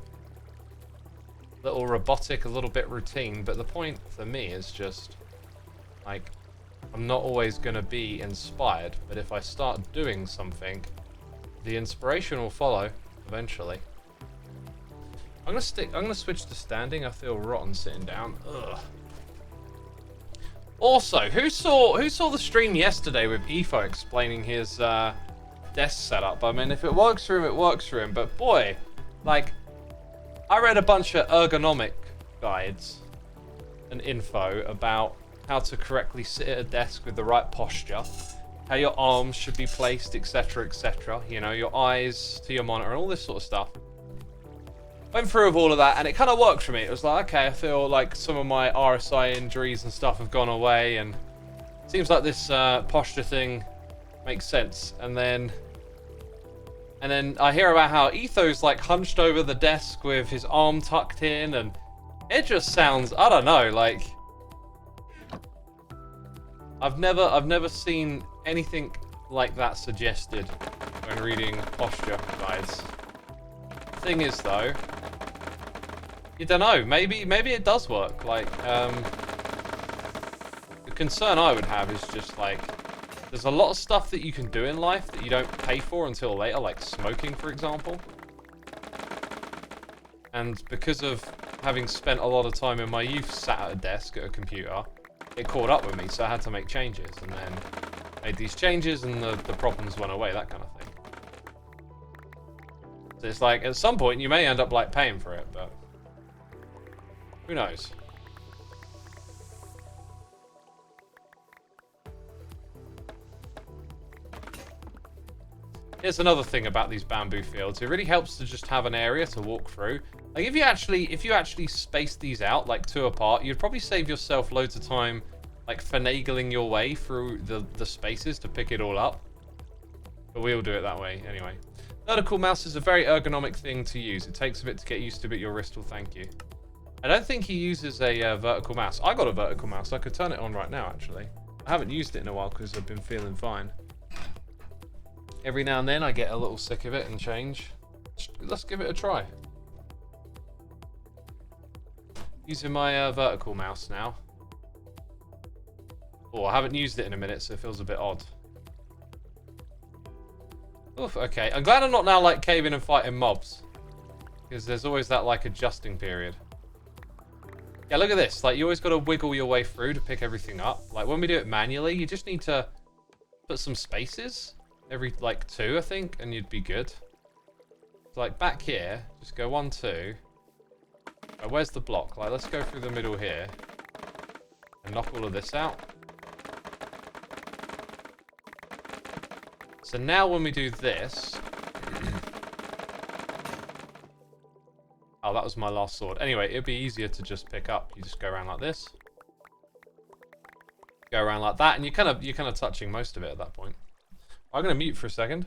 A little robotic, a little bit routine, but the point for me is just, like, I'm not always going to be inspired, but if I start doing something, the inspiration will follow eventually. I'm gonna switch to standing. I feel rotten sitting down. Ugh. Also, who saw the stream yesterday with Etho explaining his desk setup? I mean, if it works for him, it works for him. But boy, like, I read a bunch of ergonomic guides and info about how to correctly sit at a desk with the right posture, how your arms should be placed, etc, etc. You know, your eyes to your monitor and all this sort of stuff. Went through with all of that and it kind of worked for me. It was like, okay, I feel like some of my RSI injuries and stuff have gone away, and it seems like this posture thing makes sense. And then I hear about how Etho's like hunched over the desk with his arm tucked in, and it just sounds, I don't know, like I've never seen anything like that suggested when reading posture guides. Thing is though, you don't know, maybe it does work. Like, the concern I would have is just like, there's a lot of stuff that you can do in life that you don't pay for until later, like smoking, for example. And because of having spent a lot of time in my youth sat at a desk at a computer, it caught up with me, so I had to make changes, and then made these changes and the problems went away, that kind of thing. So it's like, at some point you may end up like paying for it, but who knows? Here's another thing about these bamboo fields. It really helps to just have an area to walk through. Like if you actually space these out like 2 apart, you'd probably save yourself loads of time like finagling your way through the spaces to pick it all up. But we'll do it that way anyway. Vertical mouse is a very ergonomic thing to use. It takes a bit to get used to, but your wrist will thank you. I don't think he uses a vertical mouse. I got a vertical mouse. I could turn it on right now, actually. I haven't used it in a while because I've been feeling fine. Every now and then I get a little sick of it and change. Let's give it a try. Using my vertical mouse now. Oh, I haven't used it in a minute, so it feels a bit odd. Oof, okay. I'm glad I'm not now like caving and fighting mobs, because there's always that like adjusting period. Yeah, look at this. Like, you always got to wiggle your way through to pick everything up. Like, when we do it manually, you just need to put some spaces. Every, like, 2, I think, and you'd be good. So, like, back here, just go 1, 2. Where's the block? Like, let's go through the middle here. And knock all of this out. So now when we do this... Oh, that was my last sword. Anyway, it'd be easier to just pick up. You just go around like this. Go around like that, and you're kind of touching most of it at that point. I'm gonna mute for a second.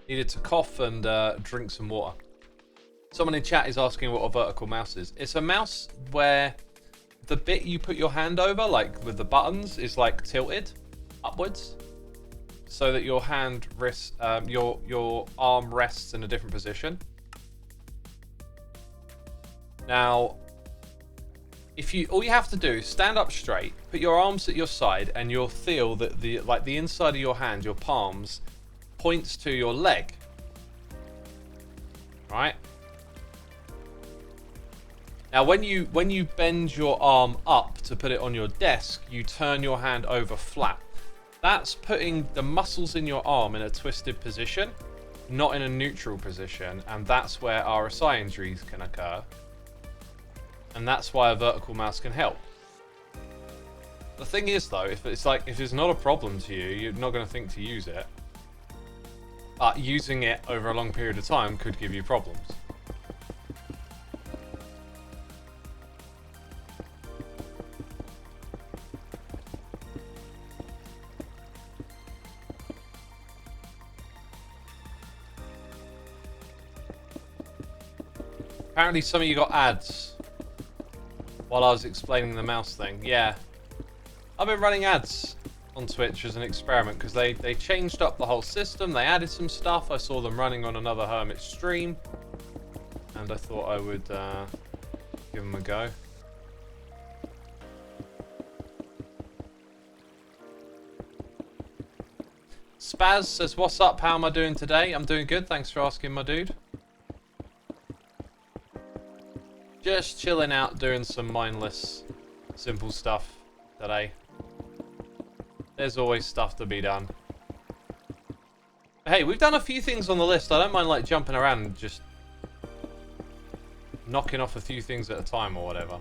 Needed to cough and drink some water. Someone in chat is asking what a vertical mouse is. It's a mouse where the bit you put your hand over, like with the buttons, is like tilted upwards, so that your hand rests, your arm rests in a different position. Now, all you have to do is stand up straight, put your arms at your side, and you'll feel that the inside of your hand, your palms, points to your leg. Right? Now, when you bend your arm up to put it on your desk, you turn your hand over flat. That's putting the muscles in your arm in a twisted position, not in a neutral position, and that's where RSI injuries can occur. And that's why a vertical mouse can help. The thing is, though, if it's not a problem to you, you're not going to think to use it. But using it over a long period of time could give you problems. Apparently some of you got ads while I was explaining the mouse thing. Yeah. I've been running ads on Twitch as an experiment because they changed up the whole system. They added some stuff. I saw them running on another Hermit stream. And I thought I would give them a go. Spaz says, what's up? How am I doing today? I'm doing good. Thanks for asking, my dude. Just chilling out, doing some mindless, simple stuff today. There's always stuff to be done. Hey, we've done a few things on the list. I don't mind like jumping around and just knocking off a few things at a time or whatever.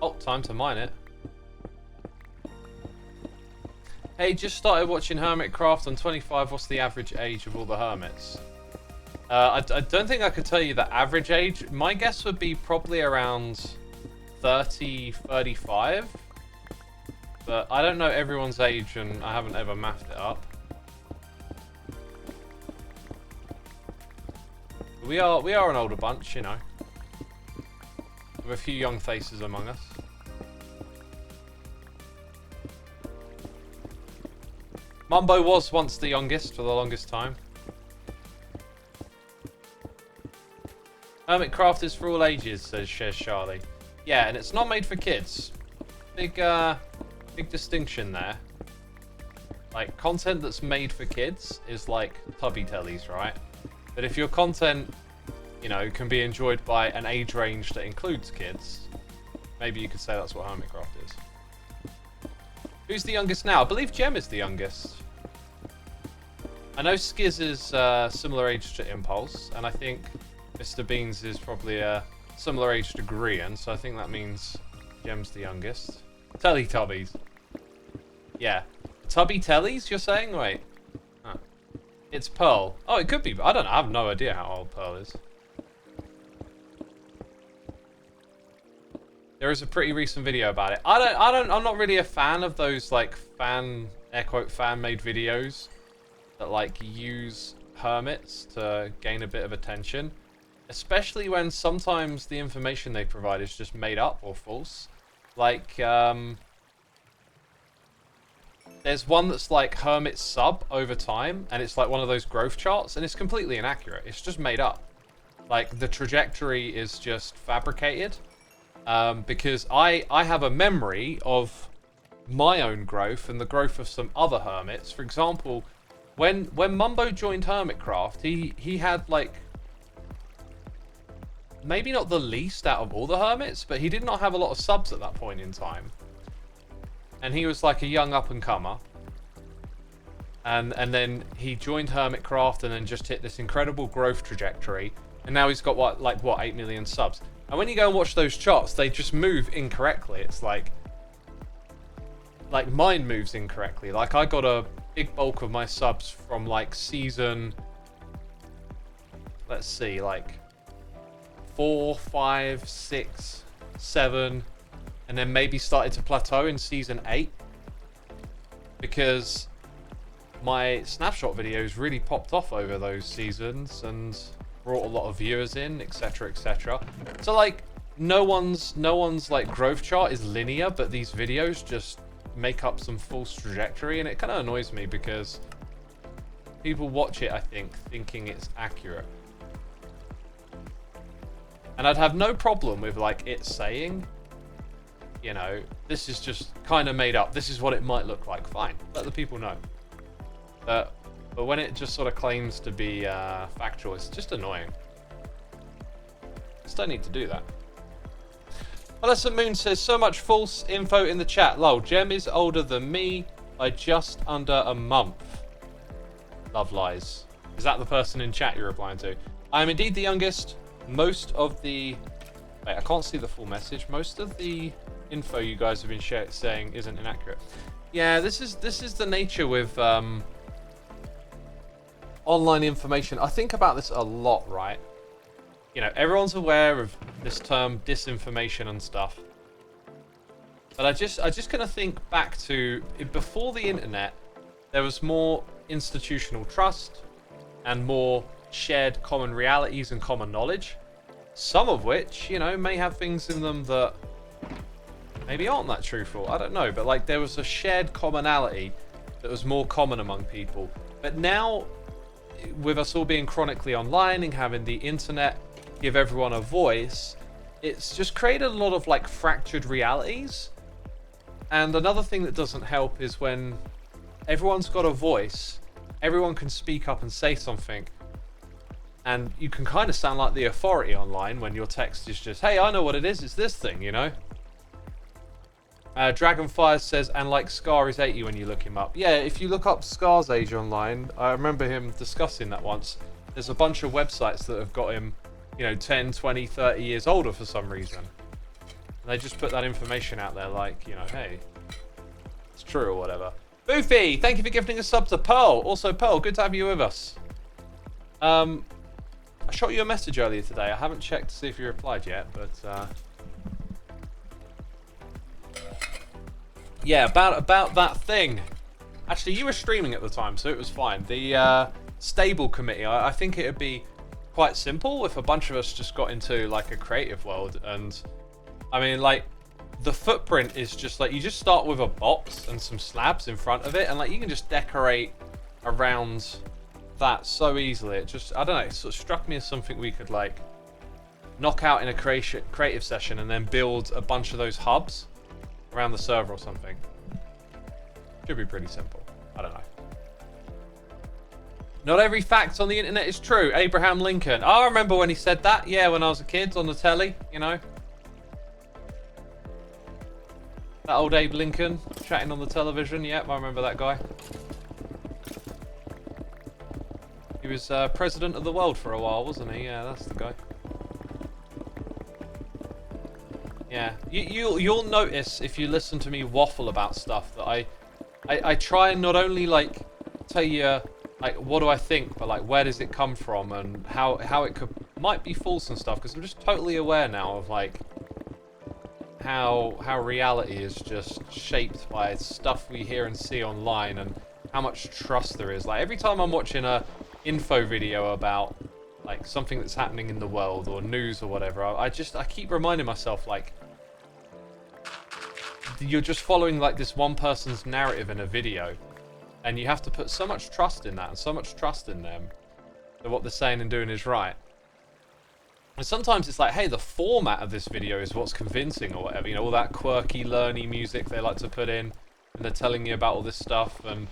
Oh, time to mine it. Hey, just started watching Hermitcraft. I'm 25. What's the average age of all the hermits? I don't think I could tell you the average age. My guess would be probably around 30, 35. But I don't know everyone's age and I haven't ever mapped it up. We are an older bunch, you know. With a few young faces among us. Mumbo was once the youngest for the longest time. Hermitcraft is for all ages, says Charlie. Yeah, and it's not made for kids. Big distinction there. Like, content that's made for kids is like tubby tellies, right? But if your content, you know, can be enjoyed by an age range that includes kids, maybe you could say that's what Hermitcraft is. Who's the youngest now? I believe Gem is the youngest. I know Skiz is similar age to Impulse, and I think Mr. Beans is probably a similar age to Grian, so I think that means Gem's the youngest. Teletubbies. Yeah. Tubby Tellies, you're saying? Wait. Huh. It's Pearl. Oh, it could be. I don't know. I have no idea how old Pearl is. There is a pretty recent video about it. I'm not really a fan of those, like, air quote, fan-made videos that, like, use hermits to gain a bit of attention. Especially when sometimes the information they provide is just made up or false. Like, there's one that's like Hermit sub over time, and it's like one of those growth charts, and it's completely inaccurate. It's just made up. Like, the trajectory is just fabricated. Because I have a memory of my own growth and the growth of some other hermits. For example, when Mumbo joined Hermitcraft, he had like, maybe not the least out of all the hermits, but he did not have a lot of subs at that point in time. And he was like a young up-and-comer. And then he joined Hermitcraft and then just hit this incredible growth trajectory. And now he's got, what 8 million subs. And when you go and watch those charts, they just move incorrectly. It's like mine moves incorrectly. Like, I got a big bulk of my subs from like season, let's see, like 4, 5, 6, 7, and then maybe started to plateau in season 8 because my snapshot videos really popped off over those seasons and brought a lot of viewers in, etc, etc. So like, no one's like growth chart is linear, but these videos just make up some false trajectory, and it kind of annoys me because people watch it, I think, thinking it's accurate. And I'd have no problem with like it saying, you know, this is just kind of made up, this is what it might look like. Fine, let the people know. But when it just sort of claims to be factual, it's just annoying. Just don't need to do that. Melissa Moon says, so much false info in the chat. Lol, Gem is older than me by just under a month. Love lies. Is that the person in chat you're replying to? I am indeed the youngest. Most of the... Wait, I can't see the full message. Most of the info you guys have been saying isn't inaccurate. Yeah, this is the nature with online information. I think about this a lot, right? You know, everyone's aware of this term disinformation and stuff. But I just kind of think back to before the internet, there was more institutional trust and more shared common realities and common knowledge. Some of which, you know, may have things in them that maybe aren't that truthful. I don't know, but like there was a shared commonality that was more common among people. But now, with us all being chronically online and having the internet give everyone a voice, it's just created a lot of like fractured realities. And another thing that doesn't help is when everyone's got a voice, everyone can speak up and say something, and you can kind of sound like the authority online when your text is just, hey, I know what it is, it's this thing, you know? Dragonfire says, and like Scar is 80 when you look him up. Yeah, if you look up Scar's age online, I remember him discussing that once. There's a bunch of websites that have got him, you know, 10, 20, 30 years older for some reason. And they just put that information out there like, you know, hey, it's true or whatever. Boofy, thank you for gifting a sub to Pearl. Also, Pearl, good to have you with us. I shot you a message earlier today. I haven't checked to see if you replied yet, but yeah, about that thing. Actually, you were streaming at the time, so it was fine. The stable committee, I think it would be quite simple if a bunch of us just got into like a creative world. And I mean, like, the footprint is just like, you just start with a box and some slabs in front of it, and like you can just decorate around that so easily. It just, I don't know, it sort of struck me as something we could like knock out in a creative session and then build a bunch of those hubs around the server or something. Should be pretty simple. I don't know. Not every fact on the internet is true. Abraham Lincoln. Oh, I remember when he said that. Yeah, when I was a kid on the telly, you know. That old Abe Lincoln chatting on the television. Yep, I remember that guy. He was president of the world for a while, wasn't he? Yeah, that's the guy. Yeah, you'll notice if you listen to me waffle about stuff that I try and not only like tell you like what do I think, but like where does it come from and how it might be false and stuff, because I'm just totally aware now of like how reality is just shaped by stuff we hear and see online and how much trust there is. Like every time I'm watching a info video about like something that's happening in the world or news or whatever, I keep reminding myself like you're just following like this one person's narrative in a video, and you have to put so much trust in that and so much trust in them that what they're saying and doing is right. And sometimes it's like, hey, the format of this video is what's convincing or whatever, you know, all that quirky, learny music they like to put in, and they're telling you about all this stuff, and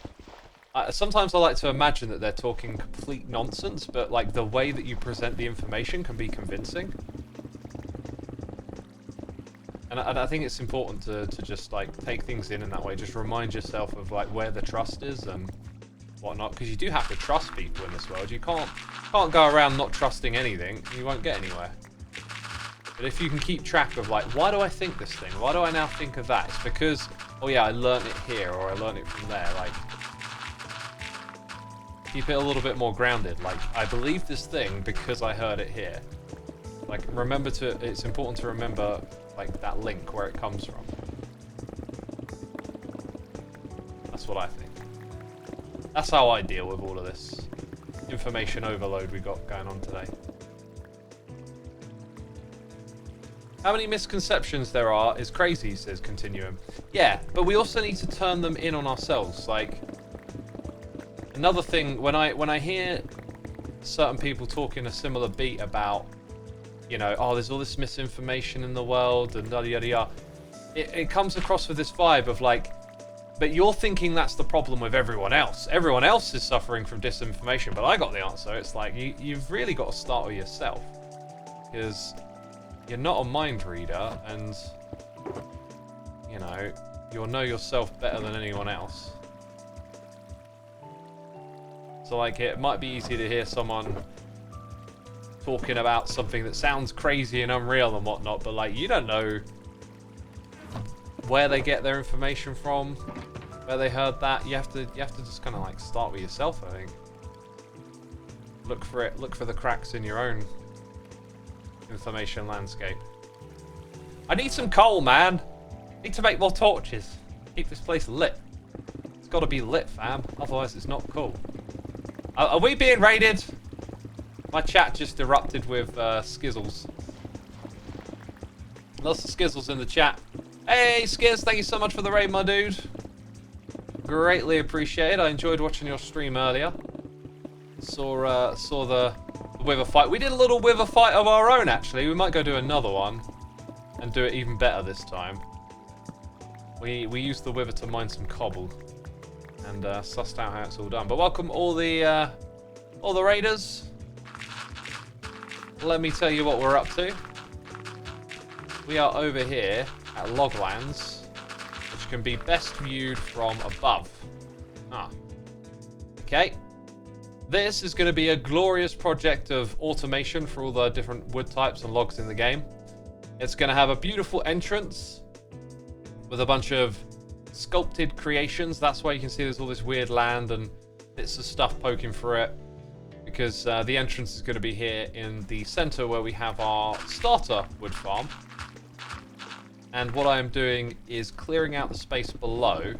sometimes I like to imagine that they're talking complete nonsense, but like the way that you present the information can be convincing. And I think it's important to just like take things in that way, just remind yourself of like where the trust is and whatnot, because you do have to trust people in this world. You can't go around not trusting anything, you won't get anywhere. But if you can keep track of like, why do I think this thing? Why do I now think of that? It's because, oh yeah, I learned it here, or I learned it from there. Like, keep it a little bit more grounded. Like, I believe this thing because I heard it here. Like, it's important to remember like that link, where it comes from. That's what I think. That's how I deal with all of this information overload we got going on today. How many misconceptions there are is crazy, says Continuum. Yeah, but we also need to turn them in on ourselves. Like, another thing, when I hear certain people talking a similar beat about, you know, oh, there's all this misinformation in the world and yada yada yada, it comes across with this vibe of like, but you're thinking that's the problem with everyone else. Everyone else is suffering from disinformation, but I got the answer. It's like, you've really got to start with yourself, because you're not a mind reader, and you know, you'll know yourself better than anyone else. So like, it might be easy to hear someone talking about something that sounds crazy and unreal and whatnot, but like, you don't know where they get their information from, where they heard that. You have to just kind of like start with yourself, I think. Look for it, look for the cracks in your own information landscape. I need some coal, man. Need to make more torches. Keep this place lit. It's got to be lit, fam. Otherwise, it's not cool. Are we being raided? My chat just erupted with skizzles. Lots of skizzles in the chat. Hey, Skiz, thank you so much for the raid, my dude. Greatly appreciated. I enjoyed watching your stream earlier. Saw the wither fight. We did a little wither fight of our own, actually. We might go do another one and do it even better this time. We used the wither to mine some cobble and sussed out how it's all done. But welcome all the raiders. Let me tell you what we're up to. We are over here at Loglands, which can be best viewed from above. Okay. This is going to be a glorious project of automation for all the different wood types and logs in the game. It's going to have a beautiful entrance with a bunch of sculpted creations. That's why you can see there's all this weird land and bits of stuff poking through it, because the entrance is going to be here in the center where we have our starter wood farm. And what I am doing is clearing out the space below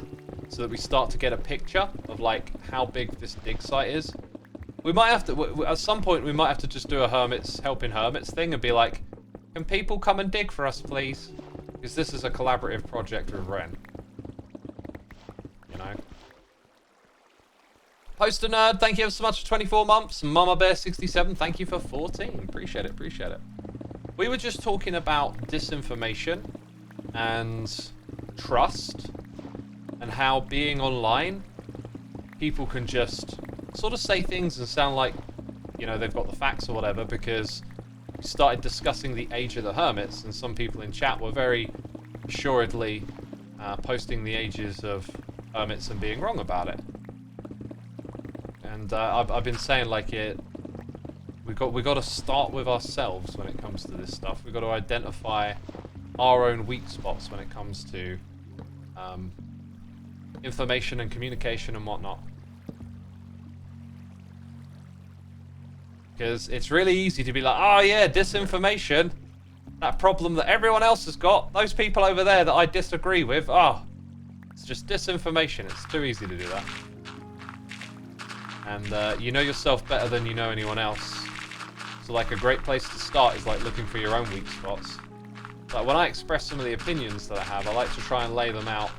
so that we start to get a picture of like how big this dig site is. We might have to, at some point, we might have to just do a helping hermits thing and be like, can people come and dig for us, please? Because this is a collaborative project with Ren. You know? Poster Nerd, thank you ever so much for 24 months. Mama Bear 67, thank you for 14. Appreciate it, appreciate it. We were just talking about disinformation and trust, and how being online, people can just sort of say things and sound like, you know, they've got the facts or whatever, because we started discussing the age of the hermits, and some people in chat were very assuredly posting the ages of hermits and being wrong about it. And I've been saying, like, we got to start with ourselves when it comes to this stuff. We've got to identify our own weak spots when it comes to information and communication and whatnot. Because it's really easy to be like, oh yeah, disinformation, that problem that everyone else has got, those people over there that I disagree with, oh, it's just disinformation. It's too easy to do that. And you know yourself better than you know anyone else. So like a great place to start is like looking for your own weak spots. like when I express some of the opinions that I have, I like to try and lay them out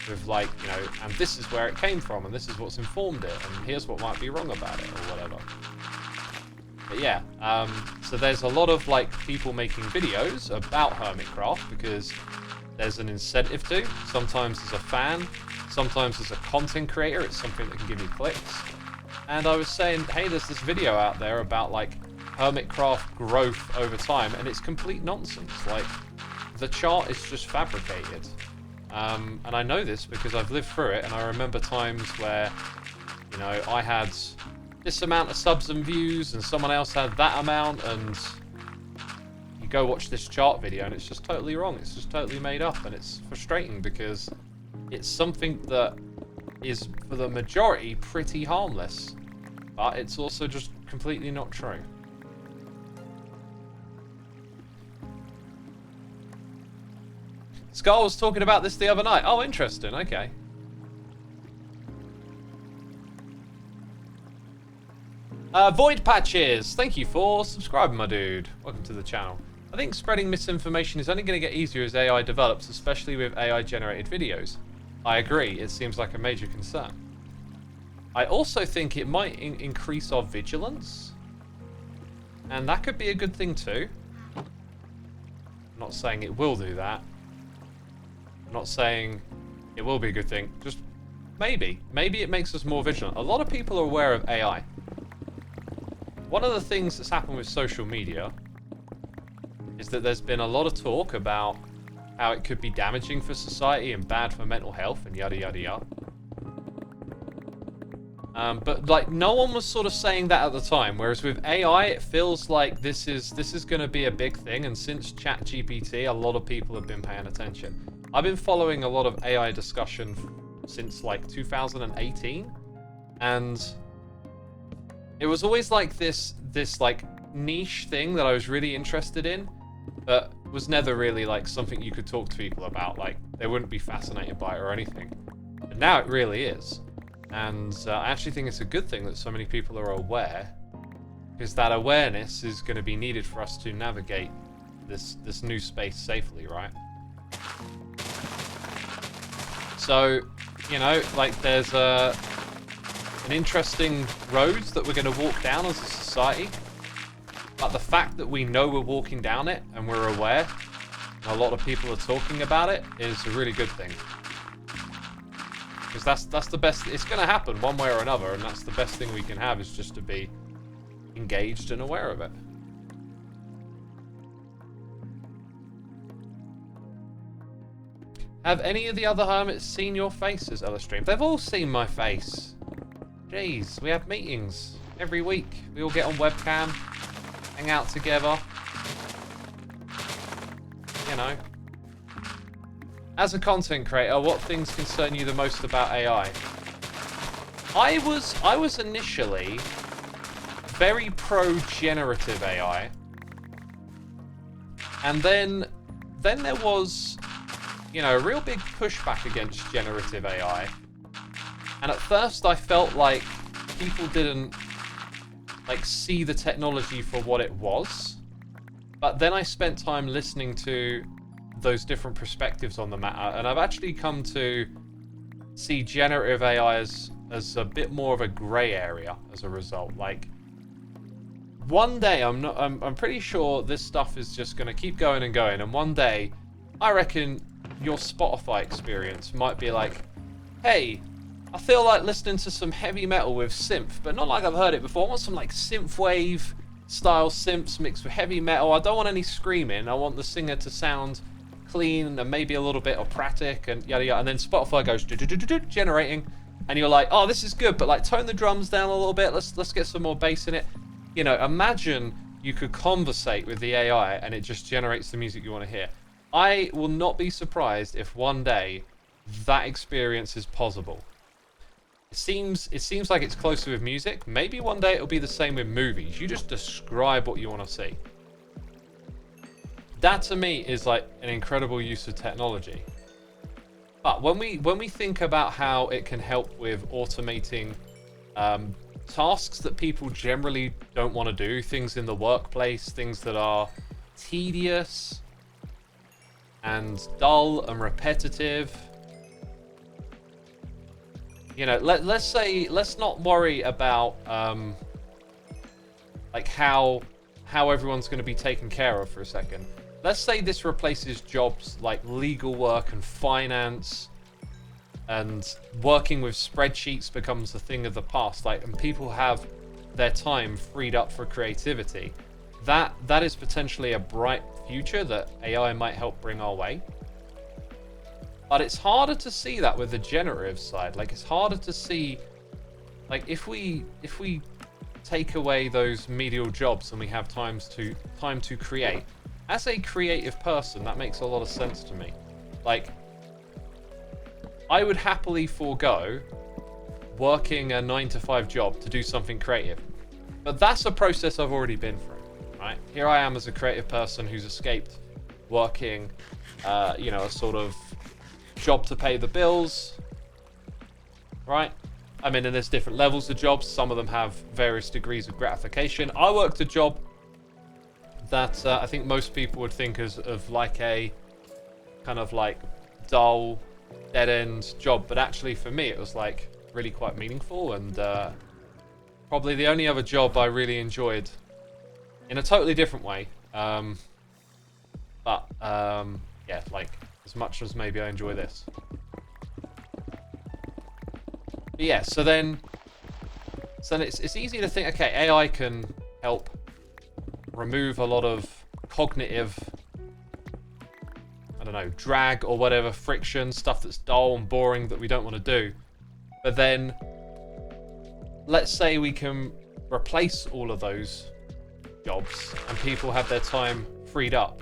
with like, you know, and this is where it came from, and this is what's informed it, and here's what might be wrong about it, or whatever. But yeah, so there's a lot of like people making videos about Hermitcraft because there's an incentive to. Sometimes as a fan, sometimes as a content creator, it's something that can give you clicks. And I was saying, hey, there's this video out there about like Hermitcraft growth over time, and it's complete nonsense. Like, the chart is just fabricated. And I know this because I've lived through it, and I remember times where, you know, I had this amount of subs and views, and someone else had that amount, and you go watch this chart video, and it's just totally wrong. It's just totally made up, and it's frustrating because it's something that is, for the majority, pretty harmless. But it's also just completely not true. Skull was talking about this the other night. Oh, interesting. Okay. Void Patches, thank you for subscribing, my dude. Welcome to the channel. I think spreading misinformation is only going to get easier as AI develops, especially with AI-generated videos. I agree. It seems like a major concern. I also think it might increase our vigilance. And that could be a good thing too. I'm not saying it will do that. I'm not saying it will be a good thing. Just maybe. Maybe it makes us more vigilant. A lot of people are aware of AI. One of the things that's happened with social media is that there's been a lot of talk about how it could be damaging for society and bad for mental health and yada yada yada. But like no one was sort of saying that at the time, whereas with AI it feels like this is going to be a big thing, and since ChatGPT a lot of people have been paying attention. I've been following a lot of AI discussion since like 2018, and it was always like this like niche thing that I was really interested in, but was never really like something you could talk to people about. Like they wouldn't be fascinated by it or anything. But now it really is. And I actually think it's a good thing that so many people are aware, because that awareness is going to be needed for us to navigate this new space safely, right? So, you know, like there's an interesting road that we're going to walk down as a society, but the fact that we know we're walking down it and we're aware, and a lot of people are talking about it, is a really good thing. Because that's the best. It's going to happen one way or another, and that's the best thing we can have, is just to be engaged and aware of it. Have any of the other hermits seen your faces, Livestream? They've all seen my face. Jeez, we have meetings every week. We all get on webcam, hang out together. You know. As a content creator, what things concern you the most about AI? I was initially very pro generative AI, and then there was, you know, a real big pushback against generative AI. And at first I felt like people didn't like see the technology for what it was. But then I spent time listening to those different perspectives on the matter, and I've actually come to see generative AI as a bit more of a gray area as a result. Like one day I'm pretty sure this stuff is just going to keep going and going, and one day I reckon your Spotify experience might be like, hey, I feel like listening to some heavy metal with synth, but not like I've heard it before. I want some like synthwave style synths mixed with heavy metal. I don't want any screaming. I want the singer to sound clean and maybe a little bit operatic and yada yada. And then Spotify goes generating, and you're like, oh, this is good, but like tone the drums down a little bit. Let's get some more bass in it. You know, imagine you could conversate with the AI and it just generates the music you want to hear. I will not be surprised if one day that experience is possible. It seems like it's closer with music. Maybe one day it'll be the same with movies. You just describe what you want to see. That to me is like an incredible use of technology. But when we think about how it can help with automating tasks that people generally don't want to do, things in the workplace, things that are tedious, and dull and repetitive. You know, let's not worry about like how everyone's going to be taken care of for a second. Let's say this replaces jobs like legal work and finance, and working with spreadsheets becomes a thing of the past. Like, and people have their time freed up for creativity. That is potentially a bright future that AI might help bring our way. But it's harder to see that with the generative side. Like, it's harder to see, like, if we take away those medial jobs and we have time to create. As a creative person, that makes a lot of sense to me. Like, I would happily forego working a 9-to-5 job to do something creative. But that's a process I've already been through, right? Here I am as a creative person who's escaped working, you know, a sort of job to pay the bills, right? I mean, and there's different levels of jobs. Some of them have various degrees of gratification. I worked a job that I think most people would think of like a kind of like dull, dead-end job. But actually, for me, it was like really quite meaningful, and probably the only other job I really enjoyed in a totally different way. But yeah, like as much as maybe I enjoy this. But yeah, so then it's easy to think, okay, AI can help remove a lot of cognitive, I don't know, drag or whatever, friction, stuff that's dull and boring that we don't want to do. But then let's say we can replace all of those jobs and people have their time freed up.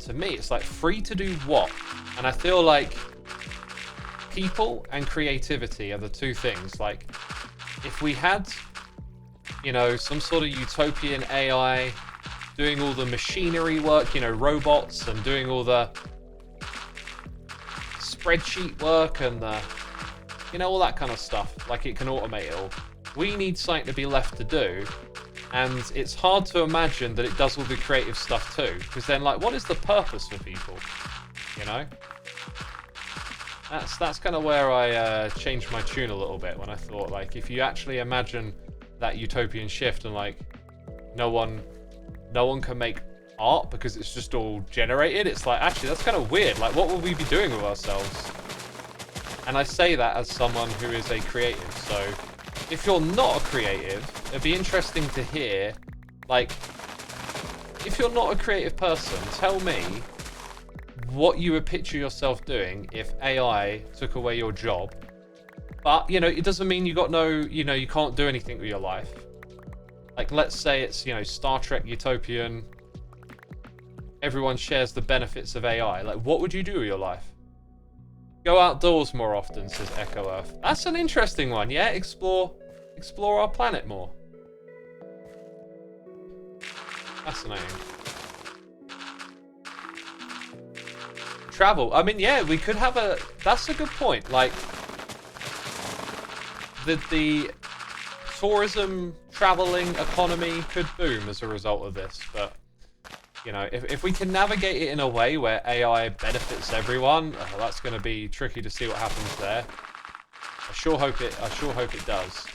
To me, it's like, free to do what? And I feel like people and creativity are the two things. Like, if we had, you know, some sort of utopian AI doing all the machinery work, you know, robots, and doing all the spreadsheet work and the, you know, all that kind of stuff, like it can automate it all. We need something to be left to do. And it's hard to imagine that it does all the creative stuff too. Because then, like, what is the purpose for people? You know? That's kind of where I changed my tune a little bit when I thought, like, if you actually imagine that utopian shift and, like, no one can make art because it's just all generated, it's like, actually, that's kind of weird. Like, what will we be doing with ourselves? And I say that as someone who is a creative, so if you're not a creative, it'd be interesting to hear, like, if you're not a creative person, tell me what you would picture yourself doing if AI took away your job. But, you know, it doesn't mean you got no, you know, you can't do anything with your life. Like, let's say it's, you know, Star Trek utopian, everyone shares the benefits of AI. Like, what would you do with your life? Go outdoors more often, says Echo Earth. That's an interesting one, yeah? Explore our planet more. Fascinating. Travel. I mean, yeah, we could have a... That's a good point. Like, the tourism, traveling economy could boom as a result of this, but... You know, if we can navigate it in a way where AI benefits everyone, that's going to be tricky to see what happens there. I sure hope it does.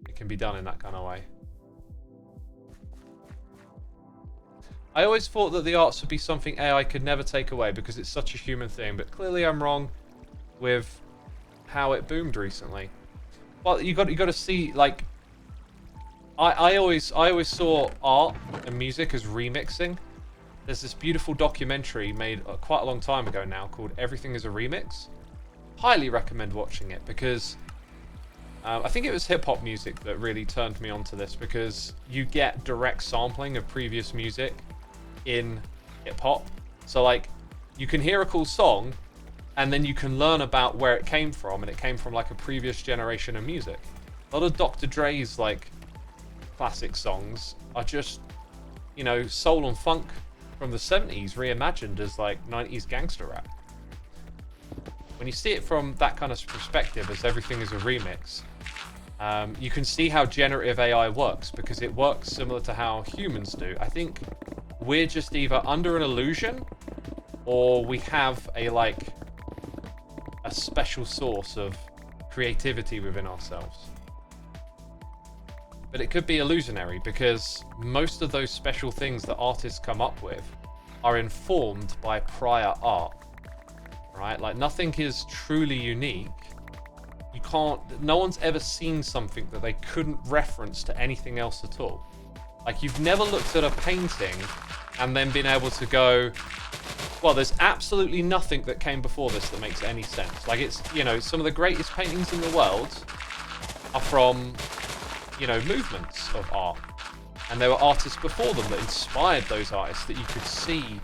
It can be done in that kind of way. I always thought that the arts would be something AI could never take away because it's such a human thing, but clearly I'm wrong with how it boomed recently. Well, you got to see, like, I always saw art and music as remixing. There's this beautiful documentary made quite a long time ago now called Everything is a Remix. Highly recommend watching it because I think it was hip-hop music that really turned me onto this, because you get direct sampling of previous music in hip-hop. So, like, you can hear a cool song and then you can learn about where it came from, and it came from, like, a previous generation of music. A lot of Dr. Dre's, like, classic songs are just, you know, soul and funk from the 70s reimagined as, like, 90s gangster rap. When you see it from that kind of perspective, as everything is a remix, you can see how generative AI works, because it works similar to how humans do. I think we're just either under an illusion or we have a special source of creativity within ourselves. But it could be illusionary, because most of those special things that artists come up with are informed by prior art, right? Like, nothing is truly unique. No one's ever seen something that they couldn't reference to anything else at all. Like, you've never looked at a painting and then been able to go, well, there's absolutely nothing that came before this that makes any sense. Like, it's, you know, some of the greatest paintings in the world are from, you know, movements of art. And there were artists before them that inspired those artists that you could see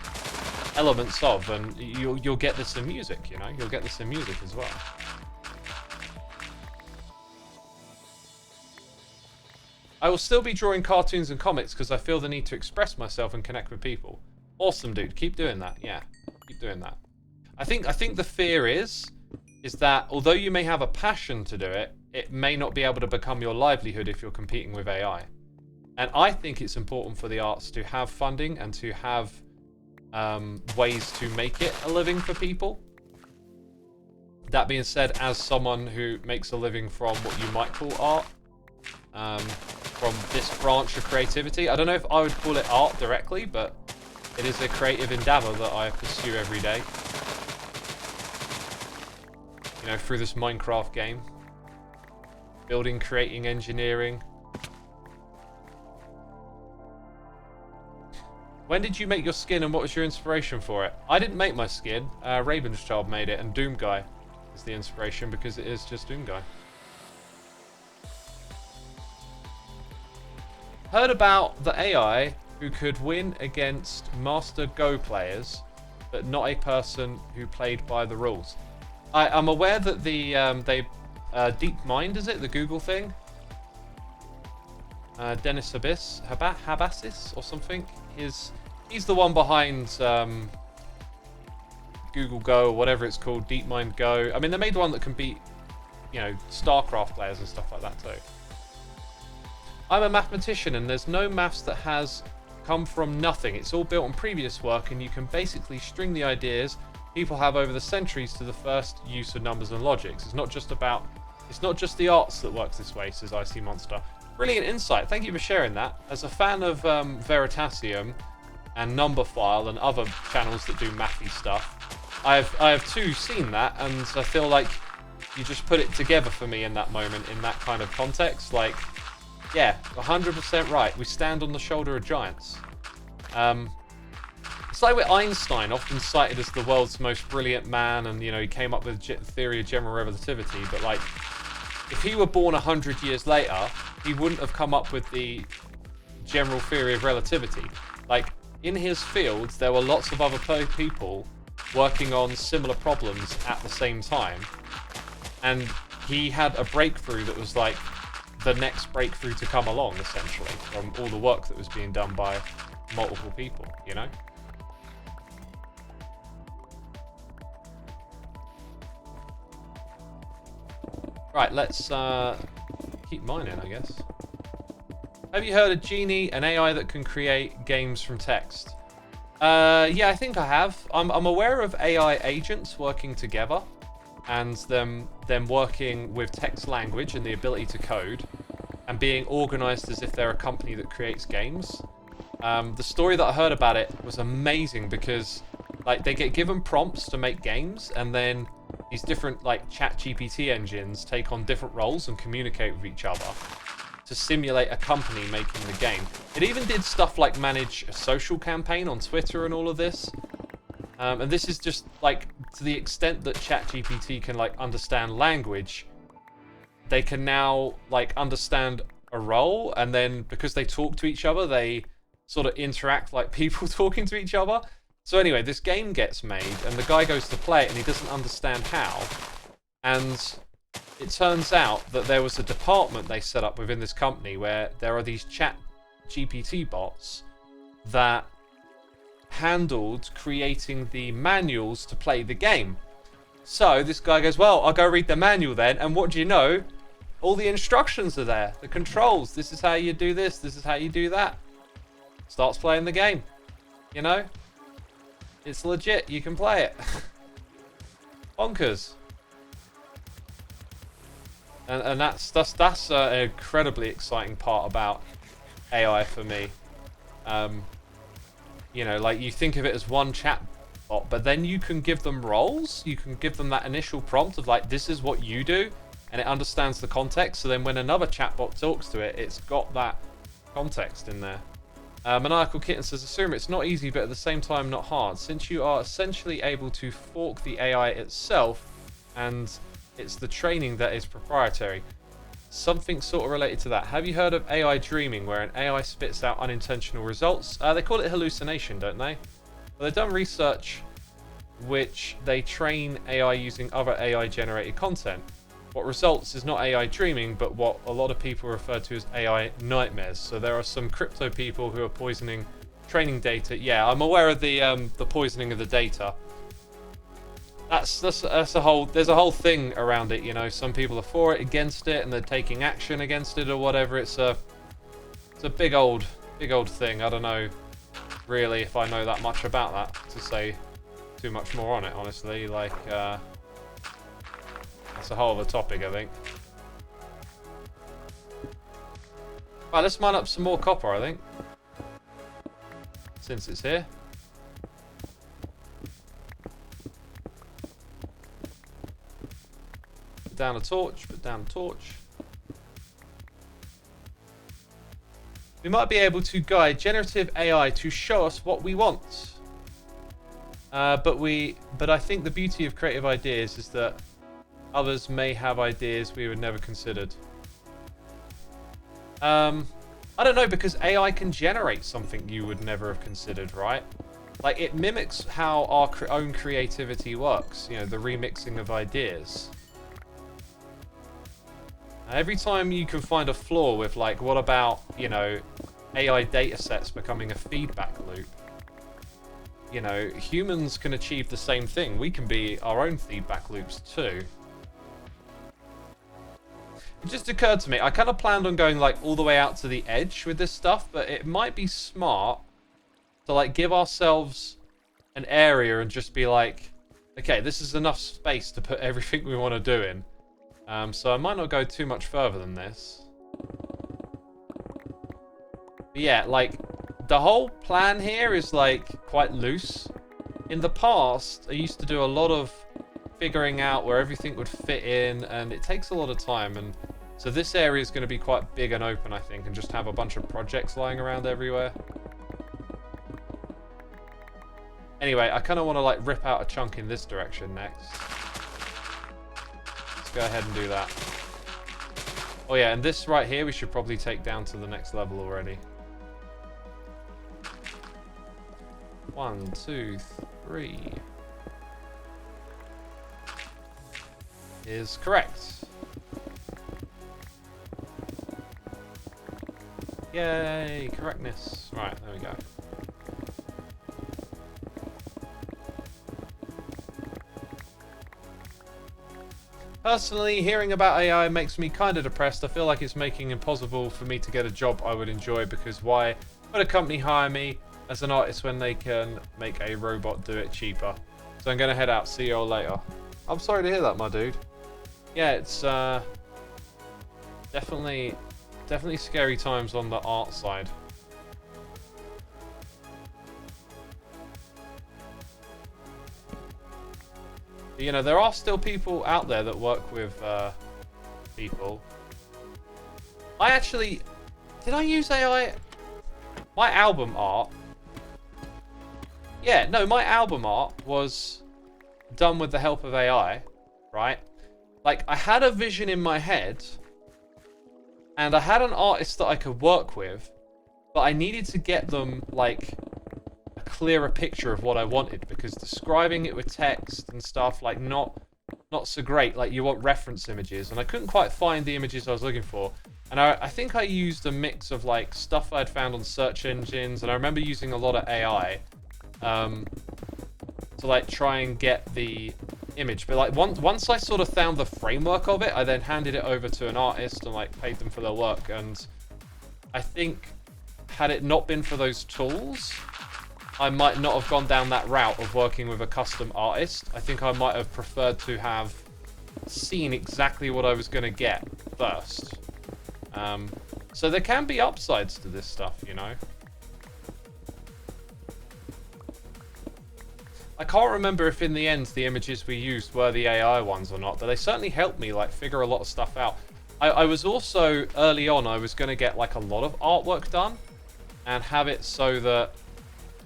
elements of, and you'll get this in music, you know? You'll get this in music as well. I will still be drawing cartoons and comics because I feel the need to express myself and connect with people. Awesome, dude. Keep doing that. Yeah, keep doing that. I think the fear is that although you may have a passion to do it, it may not be able to become your livelihood if you're competing with AI. And I think it's important for the arts to have funding and to have ways to make it a living for people. That being said, as someone who makes a living from what you might call art, from this branch of creativity, I don't know if I would call it art directly, but it is a creative endeavor that I pursue every day. You know, through this Minecraft game. Building, creating, engineering. When did you make your skin and what was your inspiration for it? I didn't make my skin. Raven's Child made it, and Doom Guy is the inspiration because it is just Doom Guy. Heard about the AI who could win against Master Go players, but not a person who played by the rules. I'm aware that the DeepMind, is it? The Google thing? Dennis Habassis or something. He's the one behind Google Go, or whatever it's called, DeepMind Go. I mean, they made one that can beat, you know, StarCraft players and stuff like that too. I'm a mathematician, and there's no maths that has come from nothing. It's all built on previous work, and you can basically string the ideas people have over the centuries to the first use of numbers and logics. It's not just the arts that works this way, says Icy Monster. Brilliant insight. Thank you for sharing that. As a fan of Veritasium and Numberphile and other channels that do mathy stuff, I have too seen that, and I feel like you just put it together for me in that moment, in that kind of context. Like, yeah, 100% right. We stand on the shoulder of giants. It's like with Einstein, often cited as the world's most brilliant man, and, you know, he came up with the theory of general relativity, but, like, if he were born 100 years later, he wouldn't have come up with the general theory of relativity. Like, in his field, there were lots of other people working on similar problems at the same time, and he had a breakthrough that was like the next breakthrough to come along, essentially, from all the work that was being done by multiple people, you know? Right, let's keep mining, I guess. Have you heard of Genie, an AI that can create games from text? Yeah, I think I have. I'm aware of AI agents working together, and them working with text language and the ability to code, and being organized as if they're a company that creates games. The story that I heard about it was amazing, because, like, they get given prompts to make games, and then these different, like, ChatGPT engines take on different roles and communicate with each other to simulate a company making the game. It even did stuff like manage a social campaign on Twitter and all of this. And this is just, like, to the extent that ChatGPT can, like, understand language, they can now, like, understand a role, and then because they talk to each other, they sort of interact like people talking to each other. So anyway, this game gets made, and the guy goes to play it, and he doesn't understand how. And it turns out that there was a department they set up within this company where there are these ChatGPT bots that handled creating the manuals to play the game. So this guy goes, well, I'll go read the manual then, and what do you know? All the instructions are there, the controls. This is how you do this is how you do that. Starts playing the game, you know? It's legit. You can play it. Bonkers. And that's an incredibly exciting part about AI for me. You know, like you think of it as one chat bot, but then you can give them roles. You can give them that initial prompt of like, this is what you do, and it understands the context. So then when another chatbot talks to it, it's got that context in there. Maniacal Kitten says, Xisuma, it's not easy, but at the same time not hard, since you are essentially able to fork the AI itself, and it's the training that is proprietary. Something sort of related to that. Have you heard of AI dreaming, where an AI spits out unintentional results? They call it hallucination, don't they? Well, they've done research which they train AI using other AI-generated content. What results is not AI dreaming, but what a lot of people refer to as AI nightmares. So there are some crypto people who are poisoning training data. Yeah, I'm aware of the poisoning of the data. That's a whole. There's a whole thing around it. You know, some people are for it, against it, and they're taking action against it or whatever. It's a big old thing. I don't know really if I know that much about that to say too much more on it. Honestly, like. That's a whole other topic, I think. Right, let's mine up some more copper, I think. Since it's here. Put down a torch, put down a torch. We might be able to guide generative AI to show us what we want. But I think the beauty of creative ideas is that others may have ideas we would never considered. I don't know, because AI can generate something you would never have considered, right? Like, it mimics how our own creativity works, you know, the remixing of ideas. Every time you can find a flaw with, like, what about, you know, AI datasets becoming a feedback loop? You know, humans can achieve the same thing. We can be our own feedback loops too. It just occurred to me, I kind of planned on going like all the way out to the edge with this stuff, but it might be smart to like give ourselves an area and just be like, okay, this is enough space to put everything we want to do in. So I might not go too much further than this. But yeah, like the whole plan here is like quite loose. In the past, I used to do a lot of figuring out where everything would fit in, and it takes a lot of time, and so this area is going to be quite big and open, I think, and just have a bunch of projects lying around everywhere. Anyway, I kind of want to like rip out a chunk in this direction next. Let's go ahead and do that. Oh yeah, and this right here we should probably take down to the next level already. 1, 2, 3 is correct. Yay, correctness. Right, there we go. Personally, hearing about AI makes me kind of depressed. I feel like it's making it impossible for me to get a job I would enjoy, because why would a company hire me as an artist when they can make a robot do it cheaper? So I'm going to head out. See you all later. I'm sorry to hear that, my dude. Yeah, it's definitely scary times on the art side. You know, there are still people out there that work with people. I actually... Did I use AI? My album art... Yeah, no, my album art was done with the help of AI, right? Like, I had a vision in my head, and I had an artist that I could work with, but I needed to get them, like, a clearer picture of what I wanted, because describing it with text and stuff, like, not so great. Like, you want reference images, and I couldn't quite find the images I was looking for. And I think I used a mix of, like, stuff I'd found on search engines, and I remember using a lot of AI to, like, try and get the image. But, like, once I sort of found the framework of it, I then handed it over to an artist and, like, paid them for their work. And I think, had it not been for those tools, I might not have gone down that route of working with a custom artist. I think I might have preferred to have seen exactly what I was going to get first. So there can be upsides to this stuff, you know. I can't remember if in the end the images we used were the AI ones or not, but they certainly helped me like figure a lot of stuff out. I was also, early on, I was going to get like a lot of artwork done and have it so that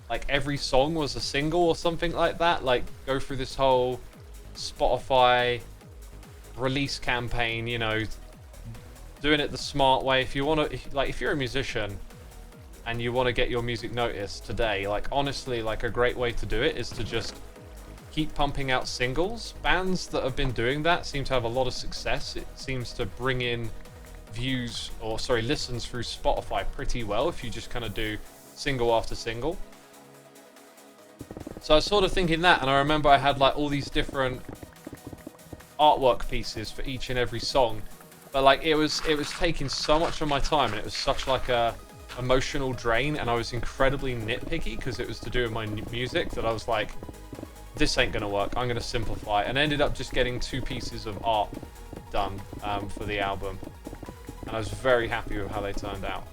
like every song was a single or something like that. Like go through this whole Spotify release campaign, you know, doing it the smart way. If you want to, like if you're a musician and you want to get your music noticed today, like honestly, like a great way to do it is to just keep pumping out singles. Bands that have been doing that seem to have a lot of success. It seems to bring in views, or sorry, listens through Spotify pretty well if you just kind of do single after single. So I was sort of thinking that, and I remember I had like all these different artwork pieces for each and every song, but like it was taking so much of my time, and it was such like a emotional drain, and I was incredibly nitpicky because it was to do with my music, that I was like, this ain't gonna work, I'm gonna simplify, and I ended up just getting 2 pieces of art done for the album, and I was very happy with how they turned out.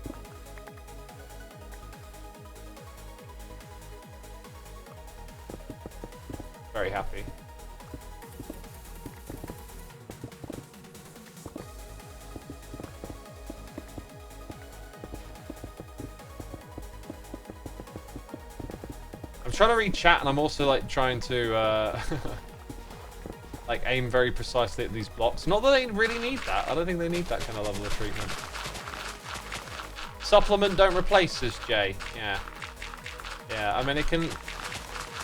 Very happy. I'm trying to read chat, and I'm also like trying to like aim very precisely at these blocks. Not that they really need that. I don't think they need that kind of level of treatment. Supplement, don't replace, says Jay. Yeah. Yeah, I mean it can...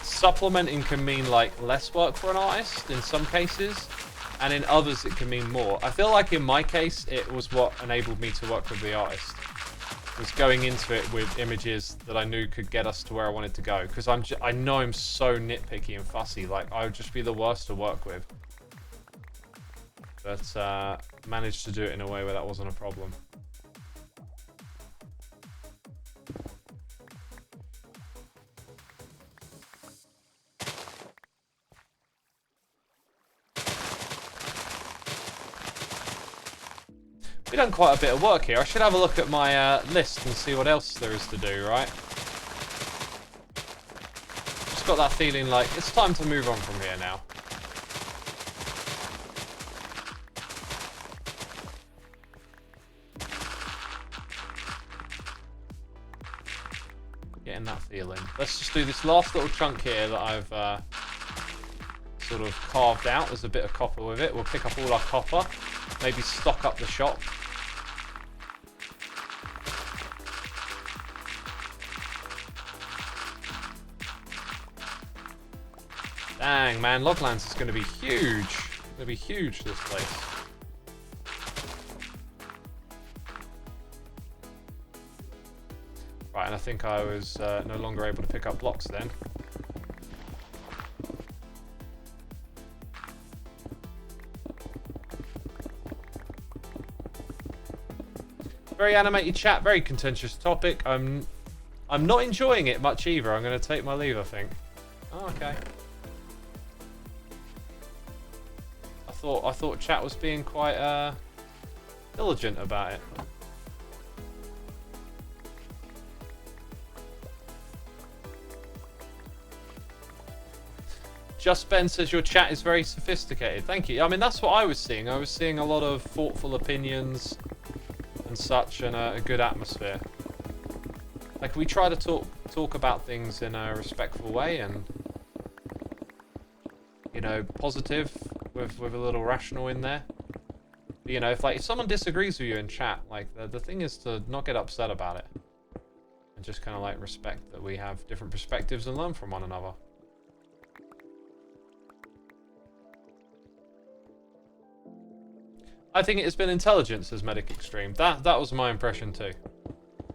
Supplementing can mean like less work for an artist in some cases, and in others it can mean more. I feel like in my case it was what enabled me to work with the artist. Was going into it with images that I knew could get us to where I wanted to go, because I know I'm so nitpicky and fussy. Like I would just be the worst to work with, but managed to do it in a way where that wasn't a problem. We've done quite a bit of work here. I should have a look at my list and see what else there is to do, right? Just got that feeling like it's time to move on from here now. Getting that feeling. Let's just do this last little chunk here that I've sort of carved out. There's a bit of copper with it. We'll pick up all our copper. Maybe stock up the shop. Dang, man, Loglands is going to be huge. It's going to be huge, this place. Right, and I think I was no longer able to pick up blocks then. Very animated chat, very contentious topic. I'm not enjoying it much either. I'm going to take my leave, I think. Oh, okay. I thought chat was being quite diligent about it. Just Ben says your chat is very sophisticated. Thank you. I mean, that's what I was seeing. I was seeing a lot of thoughtful opinions and such, and a good atmosphere. Like we try to talk about things in a respectful way, and you know, positive with a little rational in there. But, you know, if someone disagrees with you in chat, like the thing is to not get upset about it, and just kind of like respect that we have different perspectives and learn from one another. I think it has been intelligent, says Medic Extreme. That was my impression too.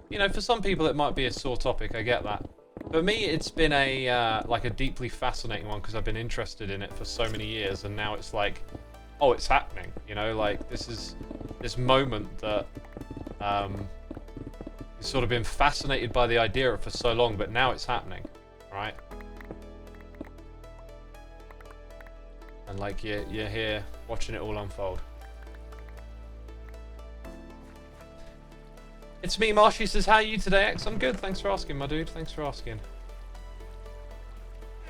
You know, for some people it might be a sore topic, I get that. For me, it's been a like a deeply fascinating one, because I've been interested in it for so many years, and now it's like, oh, it's happening. You know, like this is this moment that you've sort of been fascinated by the idea of for so long, but now it's happening. right? And like you're here watching it all unfold. It's me, Marshy says, how are you today, X? I'm good, thanks for asking, my dude. Thanks for asking.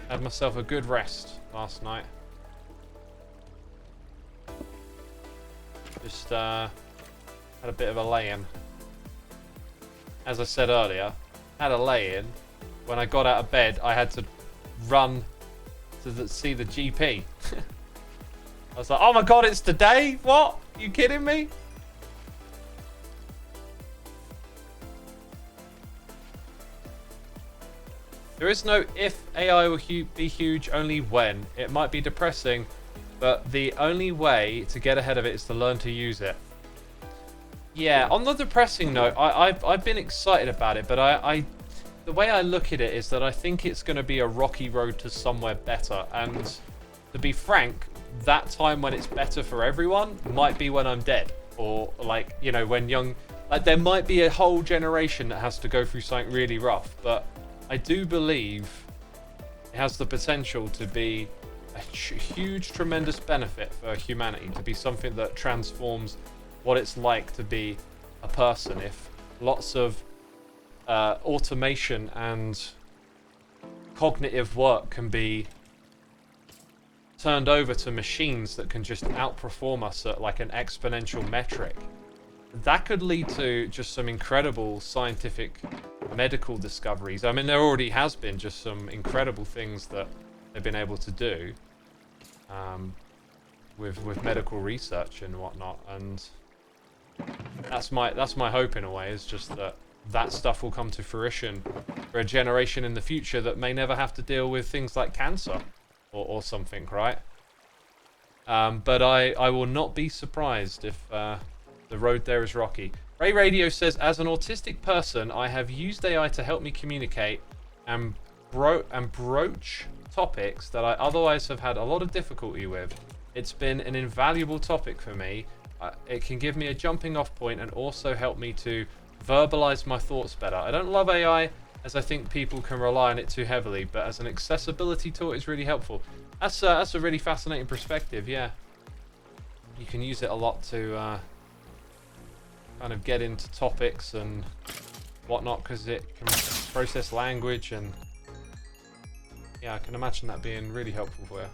Had myself a good rest last night. Just had a bit of a lay-in. As I said earlier, had a lay-in. When I got out of bed, I had to run to see the GP. I was like, oh my god, it's today? What? You kidding me? There is no if AI will be huge, only when. It might be depressing, but the only way to get ahead of it is to learn to use it. Yeah, on the depressing note, I've been excited about it, but the way I look at it is that I think it's going to be a rocky road to somewhere better. And to be frank, that time when it's better for everyone might be when I'm dead. Or like, you know, when young... Like, there might be a whole generation that has to go through something really rough, but I do believe it has the potential to be a huge, tremendous benefit for humanity, to be something that transforms what it's like to be a person. If lots of automation and cognitive work can be turned over to machines that can just outperform us at like an exponential metric, that could lead to just some incredible scientific medical discoveries. I mean, there already has been just some incredible things that they've been able to do with medical research and whatnot, and that's my hope in a way, is just that stuff will come to fruition for a generation in the future that may never have to deal with things like cancer or something, right? But I will not be surprised if the road there is rocky. Ray Radio says, as an autistic person, I have used AI to help me communicate and broach topics that I otherwise have had a lot of difficulty with. It's been an invaluable topic for me. It can give me a jumping off point and also help me to verbalize my thoughts better. I don't love AI, as I think people can rely on it too heavily, but as an accessibility tool, it's really helpful. That's a really fascinating perspective, yeah. You can use it a lot to kind of get into topics and whatnot, because it can process language, and yeah, I can imagine that being really helpful for you.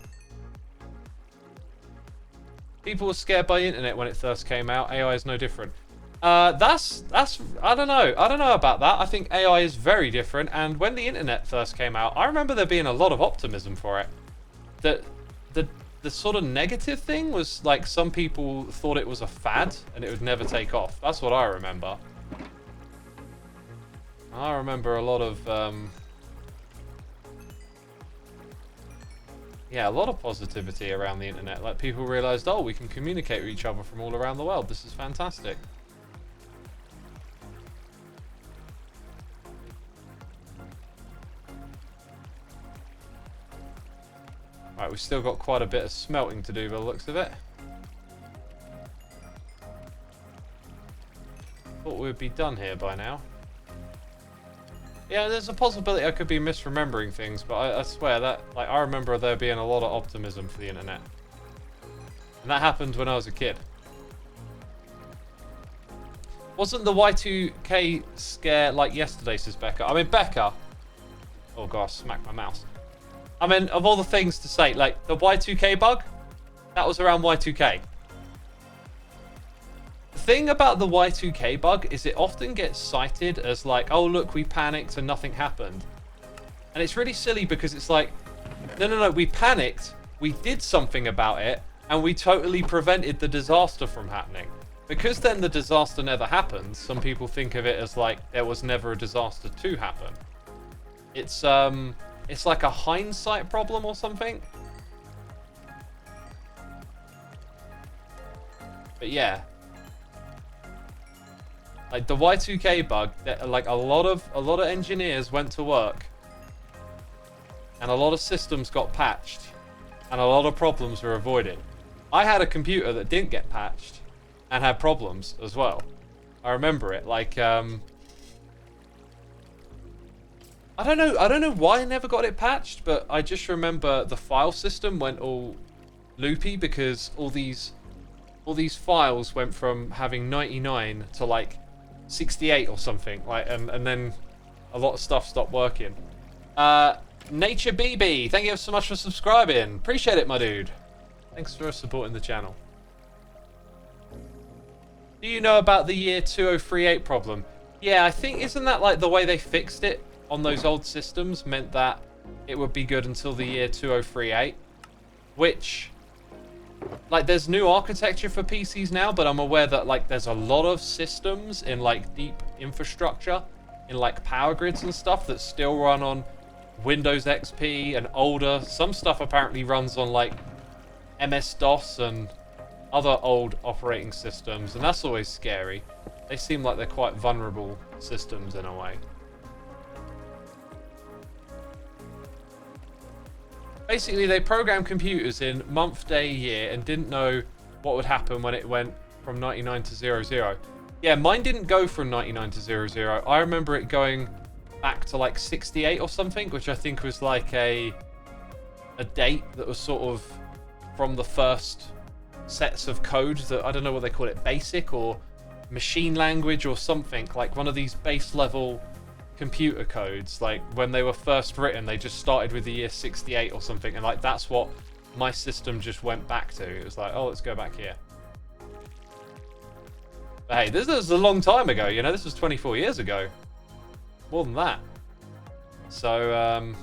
People were scared by the internet when it first came out. AI is no different. That's I don't know about that. I think AI is very different, and when the internet first came out, I remember there being a lot of optimism for it. The sort of negative thing was like some people thought it was a fad and it would never take off. That's what I remember. I remember a lot of yeah, a lot of positivity around the internet. Like, people realized, oh, we can communicate with each other from all around the world. This is fantastic. Right, we've still got quite a bit of smelting to do by the looks of it. Thought we'd be done here by now. Yeah, there's a possibility I could be misremembering things, but I swear that, like, I remember there being a lot of optimism for the internet. And that happened when I was a kid. Wasn't the Y2K scare like yesterday, says Becca? I mean, Becca... Oh gosh, smack my mouse. I mean, of all the things to say, like, the Y2K bug, that was around Y2K. The thing about the Y2K bug is it often gets cited as like, oh look, we panicked and nothing happened. And it's really silly because it's like, no, we panicked, we did something about it, and we totally prevented the disaster from happening. Because then the disaster never happened, some people think of it as like, there was never a disaster to happen. It's like a hindsight problem or something. But yeah. Like the Y2K bug, like a lot of engineers went to work, and a lot of systems got patched, and a lot of problems were avoided. I had a computer that didn't get patched and had problems as well. I remember it. Like I I don't know why I never got it patched, but I just remember the file system went all loopy because all these files went from having 99 to like 68 or something, like, and then a lot of stuff stopped working. Nature BB, thank you so much for subscribing. Appreciate it, my dude. Thanks for supporting the channel. Do you know about the year 2038 problem? Yeah, I think, isn't that like the way they fixed it on those old systems meant that it would be good until the year 2038? Which, like, there's new architecture for PCs now, but I'm aware that, like, there's a lot of systems in, like, deep infrastructure, in, like, power grids and stuff that still run on Windows XP and older. Some stuff apparently runs on, like, MS-DOS and other old operating systems, and that's always scary. They seem like they're quite vulnerable systems in a way. Basically, they programmed computers in month, day, year, and didn't know what would happen when it went from 99 to 00. Yeah, mine didn't go from 99 to 00. I remember it going back to like 68 or something, which I think was like a date that was sort of from the first sets of code that, I don't know what they call it, basic or machine language or something, like one of these base level computer codes. Like when they were first written, they just started with the year 68 or something, and like that's what my system just went back to. It was like, oh, let's go back here. But hey, this is a long time ago, you know, this was 24 years ago. More than that. So,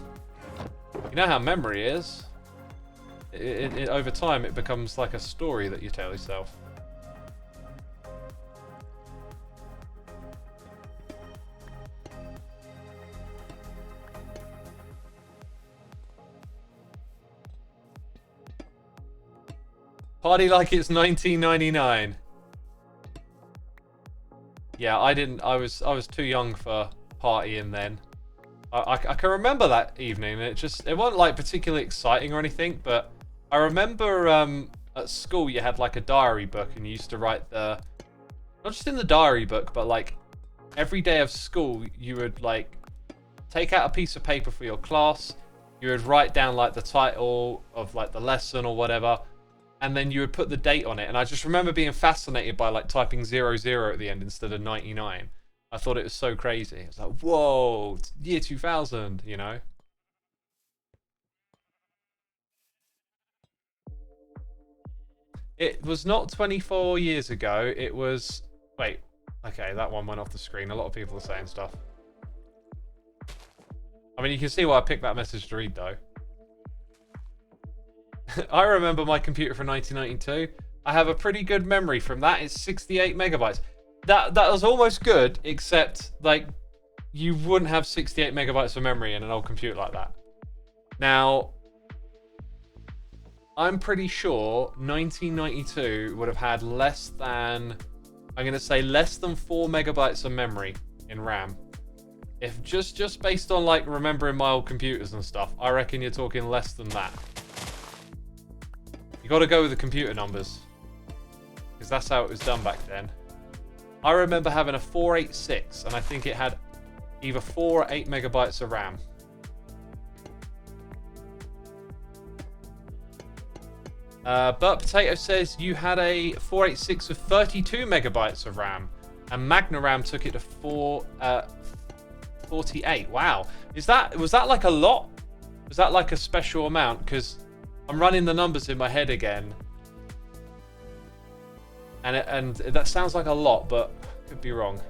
you know how memory is. Over time, it becomes like a story that you tell yourself. Party like it's 1999. Yeah, I was too young for partying then. I can remember that evening. It wasn't like particularly exciting or anything, but I remember at school you had like a diary book, and you used to write not just in the diary book, but like every day of school you would like take out a piece of paper for your class. You would write down like the title of like the lesson or whatever, and then you would put the date on it. And I just remember being fascinated by like typing 00 at the end instead of 99. I thought it was so crazy. It's like, whoa, it's year 2000, you know? It was not 24 years ago. It was... Wait. Okay, that one went off the screen. A lot of people are saying stuff. I mean, you can see why I picked that message to read, though. I remember my computer from 1992. I have a pretty good memory from that. It's 68 megabytes. That was almost good, except, like, you wouldn't have 68 megabytes of memory in an old computer like that. Now, I'm pretty sure 1992 would have had less than, I'm going to say less than 4 megabytes of memory in RAM. If just based on, like, remembering my old computers and stuff, I reckon you're talking less than that. You got to go with the computer numbers, because that's how it was done back then. I remember having a 486, and I think it had either 4 or 8 megabytes of RAM. Burt Potato says you had a 486 with 32 megabytes of RAM, and Magna RAM took it to 48. Wow, was that like a lot? Was that like a special amount? Because I'm running the numbers in my head again, and that sounds like a lot, but could be wrong.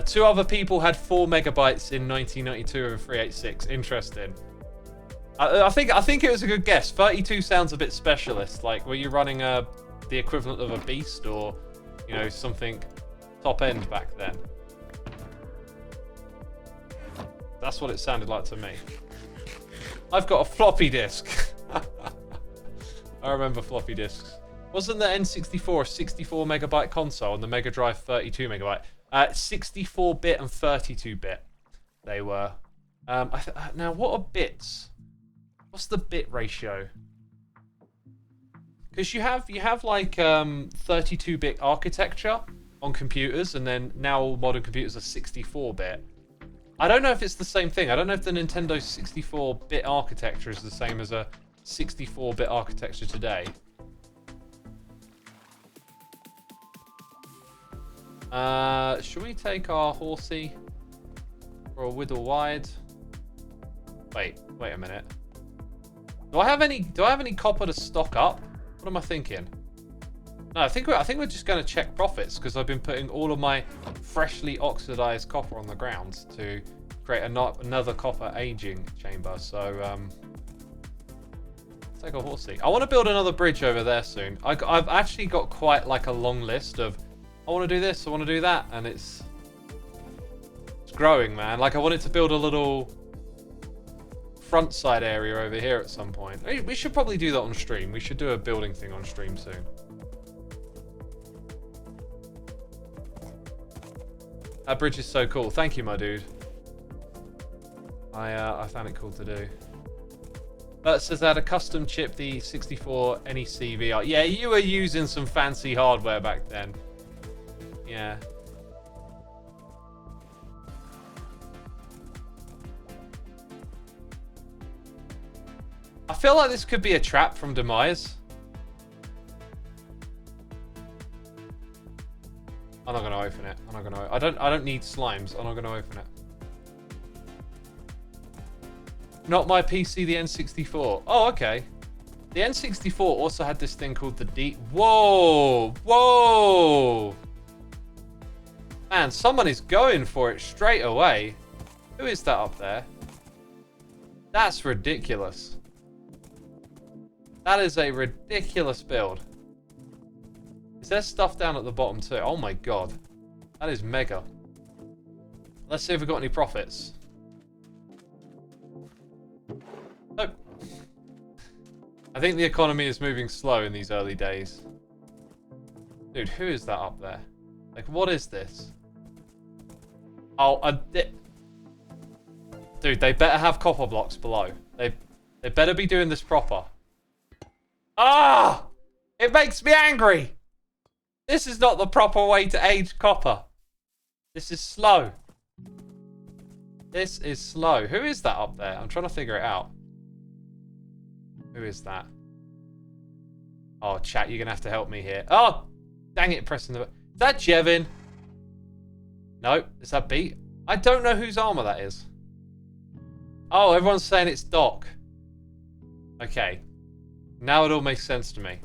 Two other people had 4 megabytes in 1992 of a 386. Interesting. I think it was a good guess. 32 sounds a bit specialist. Like, were you running the equivalent of a beast, or, you know, something top end back then? That's what it sounded like to me. I've got a floppy disk. I remember floppy disks. Wasn't the N64 a 64 megabyte console and the Mega Drive 32 megabyte? 64-bit and 32-bit they were. Now, what are bits? What's the bit ratio? Because you have like 32-bit architecture, on computers, and then now all modern computers are 64-bit. I don't know if it's the same thing. I don't know if the Nintendo 64-bit architecture is the same as a 64-bit architecture today. Should we take our horsey for a whittle wide? Wait a minute. Do I have any copper to stock up? What am I thinking? No, I think we're just going to check profits, because I've been putting all of my freshly oxidized copper on the ground to create another copper aging chamber. So let's take a horsey. I want to build another bridge over there soon. I've actually got quite like a long list of I want to do this, I want to do that, and it's growing, man. Like I wanted to build a little front side area over here at some point. We should probably do that on stream. We should do a building thing on stream soon. That bridge is so cool. Thank you, my dude. I found it cool to do. But says I had a custom chip, the 64 NEC VR. Yeah, you were using some fancy hardware back then. Yeah. I feel like this could be a trap from Demise. I'm not going to open it. I'm not going to. I don't need slimes. I'm not going to open it. Not my PC, the N64. Oh, okay. The N64 also had this thing called the D. Whoa! Whoa! Man, someone is going for it straight away. Who is that up there? That's ridiculous. That is a ridiculous build. Is there stuff down at the bottom too? Oh my god. That is mega. Let's see if we've got any profits. Nope. I think the economy is moving slow in these early days. Dude, who is that up there? Like, what is this? Oh, dude, they better have copper blocks below. They better be doing this proper. Ah! It makes me angry! This is not the proper way to age copper. This is slow. This is slow. Who is that up there? I'm trying to figure it out. Who is that? Oh, chat, you're going to have to help me here. Oh, dang it, pressing the... Is that Jevin? No. Is that Beat? I don't know whose armor that is. Oh, everyone's saying it's Doc. Okay. Now it all makes sense to me.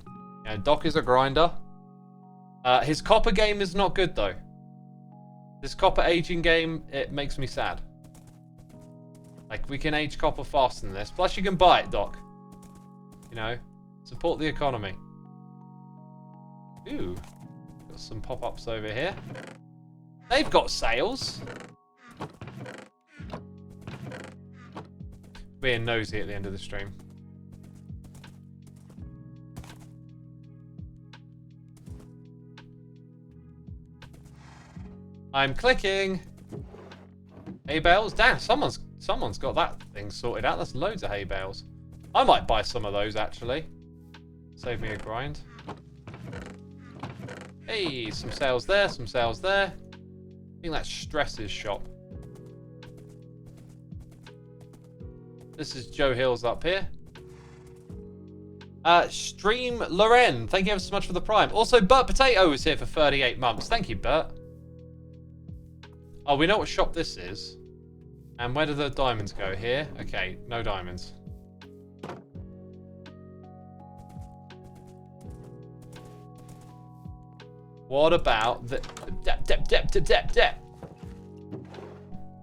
Yeah, Doc is a grinder. His copper game is not good, though. This copper aging game, it makes me sad. Like, we can age copper faster than this. Plus, you can buy it, Doc. You know, support the economy. Ooh, got some pop-ups over here. They've got sales. Being nosy at the end of the stream. I'm clicking. Hay bales. Damn, someone's got that thing sorted out. That's loads of hay bales. I might buy some of those actually. Save me a grind. Hey, some sales there, some sales there. I think that's Stress's shop. This is Joe Hills up here. Stream Loren, thank you ever so much for the prime. Also, Bert Potato is here for 38 months. Thank you, Bert. Oh, we know what shop this is. And where do the diamonds go? Here? Okay, no diamonds. What about the...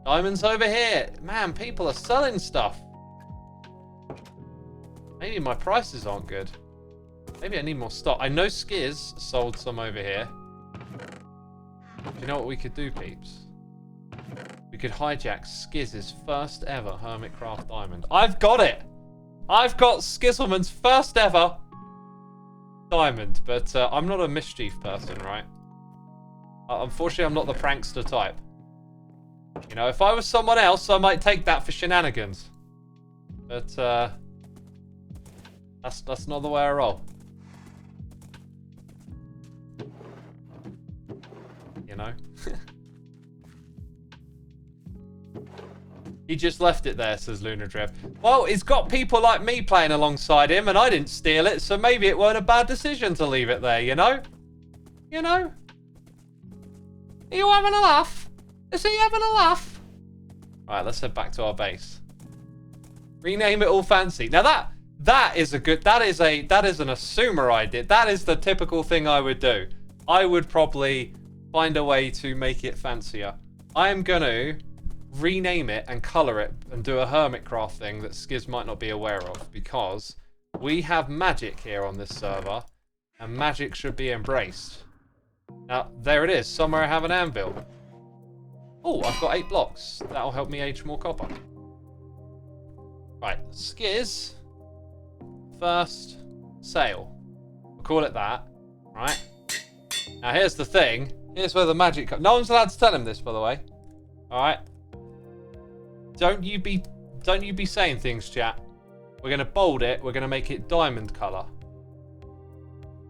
Diamonds over here. Man, people are selling stuff. Maybe my prices aren't good. Maybe I need more stock. I know Skiz sold some over here. Do you know what we could do, peeps? We could hijack Skiz's first ever Hermitcraft diamond. I've got it! I've got Skizzleman's first ever diamond, but I'm not a mischief person, right? Unfortunately, I'm not the prankster type. You know, if I was someone else, I might take that for shenanigans. But that's not the way I roll. you know? He just left it there, says Lunar Drift. Well, he's got people like me playing alongside him, and I didn't steal it, so maybe it weren't a bad decision to leave it there, you know? You know? Are you having a laugh? Is he having a laugh? Alright, let's head back to our base. Rename it all fancy. Now that is a good, that is an Xisuma idea. That is the typical thing I would do. I would probably find a way to make it fancier. I am gonna rename it and color it and do a Hermitcraft thing that Skiz might not be aware of, because we have magic here on this server and magic should be embraced. Now, there it is. Somewhere I have an anvil. Oh, I've got 8 blocks. That'll help me age more copper. Right, Skiz. First sail. We'll call it that. Right. Now, here's the thing. Here's where the magic comes. No one's allowed to tell him this, by the way. Alright. Don't you be saying things, chat. We're going to bold it. We're going to make it diamond colour.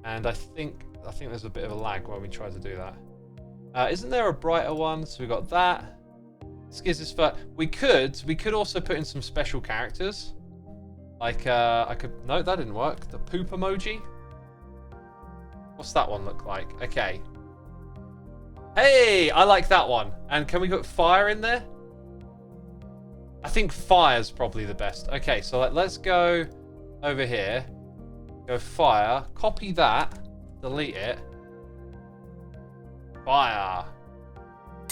And I think there's a bit of a lag when we try to do that. Isn't there a brighter one? So we got that. Skiz is first. We could also put in some special characters. Like, no, that didn't work. The poop emoji. What's that one look like? Okay. Hey, I like that one. And can we put fire in there? I think fire's probably the best. Okay, so let's go over here. Go fire. Copy that. Delete it. Fire.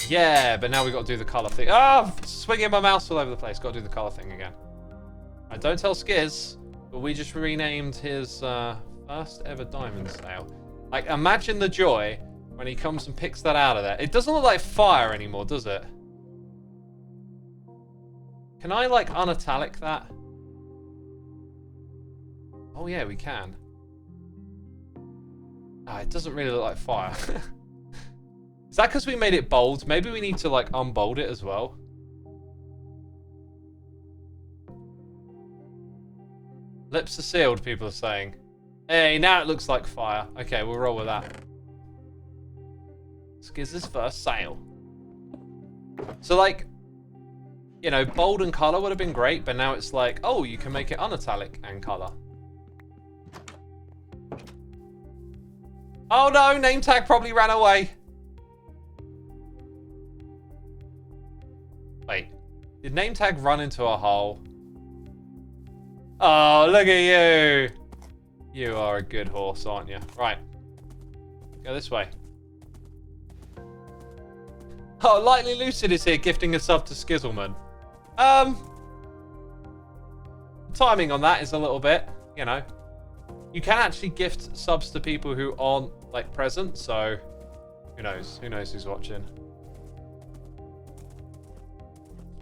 Yeah, but now we've got to do the colour thing. Ah, oh, swinging my mouse all over the place. Got to do the colour thing again. Right, don't tell Skiz, but we just renamed his first ever diamond sail. Like, imagine the joy when he comes and picks that out of there. It doesn't look like fire anymore, does it? Can I, like, unitalic that? Oh, yeah, we can. Ah, it doesn't really look like fire. Is that because we made it bold? Maybe we need to, like, unbold it as well. Lips are sealed, people are saying. Hey, now it looks like fire. Okay, we'll roll with that. Skiz's first sail. So, like, you know, bold and color would have been great, but now it's like, oh, you can make it unitalic and color. Oh no, name tag probably ran away. Wait, did name tag run into a hole? Oh, look at you. You are a good horse, aren't you? Right, go this way. Oh, Lightly Lucid is here gifting a sub to Skizzleman. Timing on that is a little bit, you know. You can actually gift subs to people who aren't, like, present, so who knows? Who knows who's watching?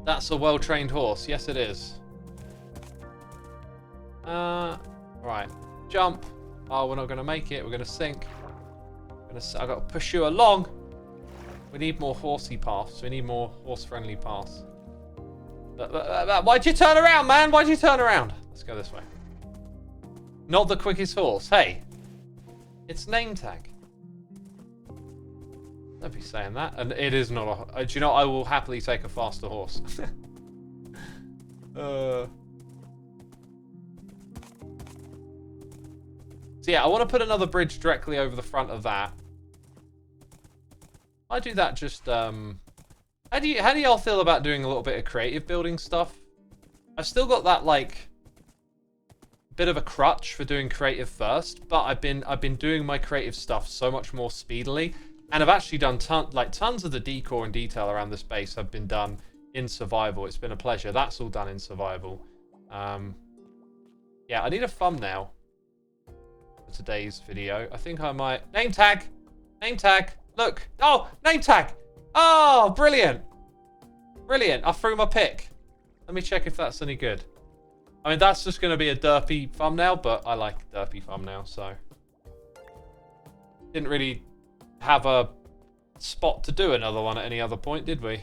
That's a well-trained horse. Yes, it is. Right. Jump. Oh, we're not going to make it. We're going to sink. I've got to push you along. We need more horsey paths. We need more horse-friendly paths. Why'd you turn around, man? Why'd you turn around? Let's go this way. Not the quickest horse. Hey, it's name tag. Don't be saying that. And it is not a... do you know, I will happily take a faster horse. So yeah, I want to put another bridge directly over the front of that. I do that just... How do y'all feel about doing a little bit of creative building stuff? I've still got that, like, bit of a crutch for doing creative first, but I've been doing my creative stuff so much more speedily, and I've actually done tons of the decor and detail around this base have been done in survival. It's been a pleasure. That's all done in survival. Yeah, I need a thumbnail for today's video. I think I might... Name tag! Name tag! Look! Oh! Name tag! Oh! Brilliant! Brilliant! I threw my pick. Let me check if that's any good. I mean, that's just going to be a derpy thumbnail, but I like derpy thumbnails, so... Didn't really have a spot to do another one at any other point, did we?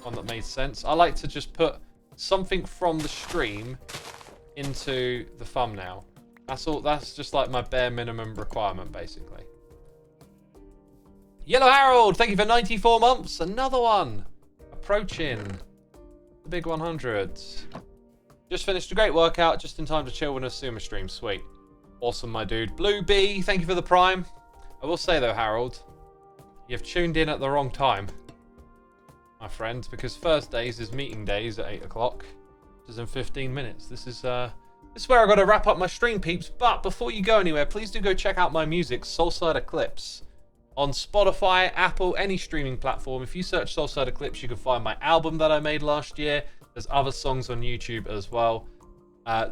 One that made sense. I like to just put something from the stream into the thumbnail. That's all. That's just like my bare minimum requirement, basically. Yellow Harold, thank you for 94 months. Another one. Approaching the big 100. Just finished a great workout, just in time to chill when a Xisuma stream. Sweet. Awesome, my dude. Blue B, thank you for the prime. I will say, though, Harold, you've tuned in at the wrong time, my friend, because Thursdays is meeting days at 8 o'clock, which is in 15 minutes. This is where I've got to wrap up my stream, peeps. But before you go anywhere, please do go check out my music, Soulside Eclipse, on Spotify, Apple, any streaming platform. If you search Soulside Eclipse, you can find my album that I made last year. There's other songs on YouTube as well.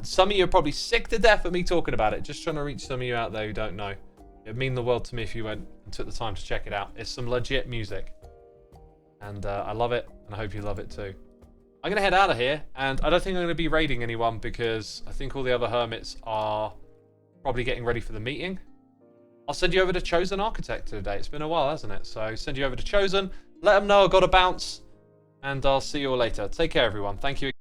Some of you are probably sick to death of me talking about it. Just trying to reach some of you out there who don't know. It'd mean the world to me if you went and took the time to check it out. It's some legit music. And I love it, and I hope you love it too. I'm going to head out of here, and I don't think I'm going to be raiding anyone because I think all the other hermits are probably getting ready for the meeting. I'll send you over to Chosen Architect today. It's been a while, hasn't it? So send you over to Chosen. Let them know I got to bounce. And I'll see you all later. Take care, everyone. Thank you again.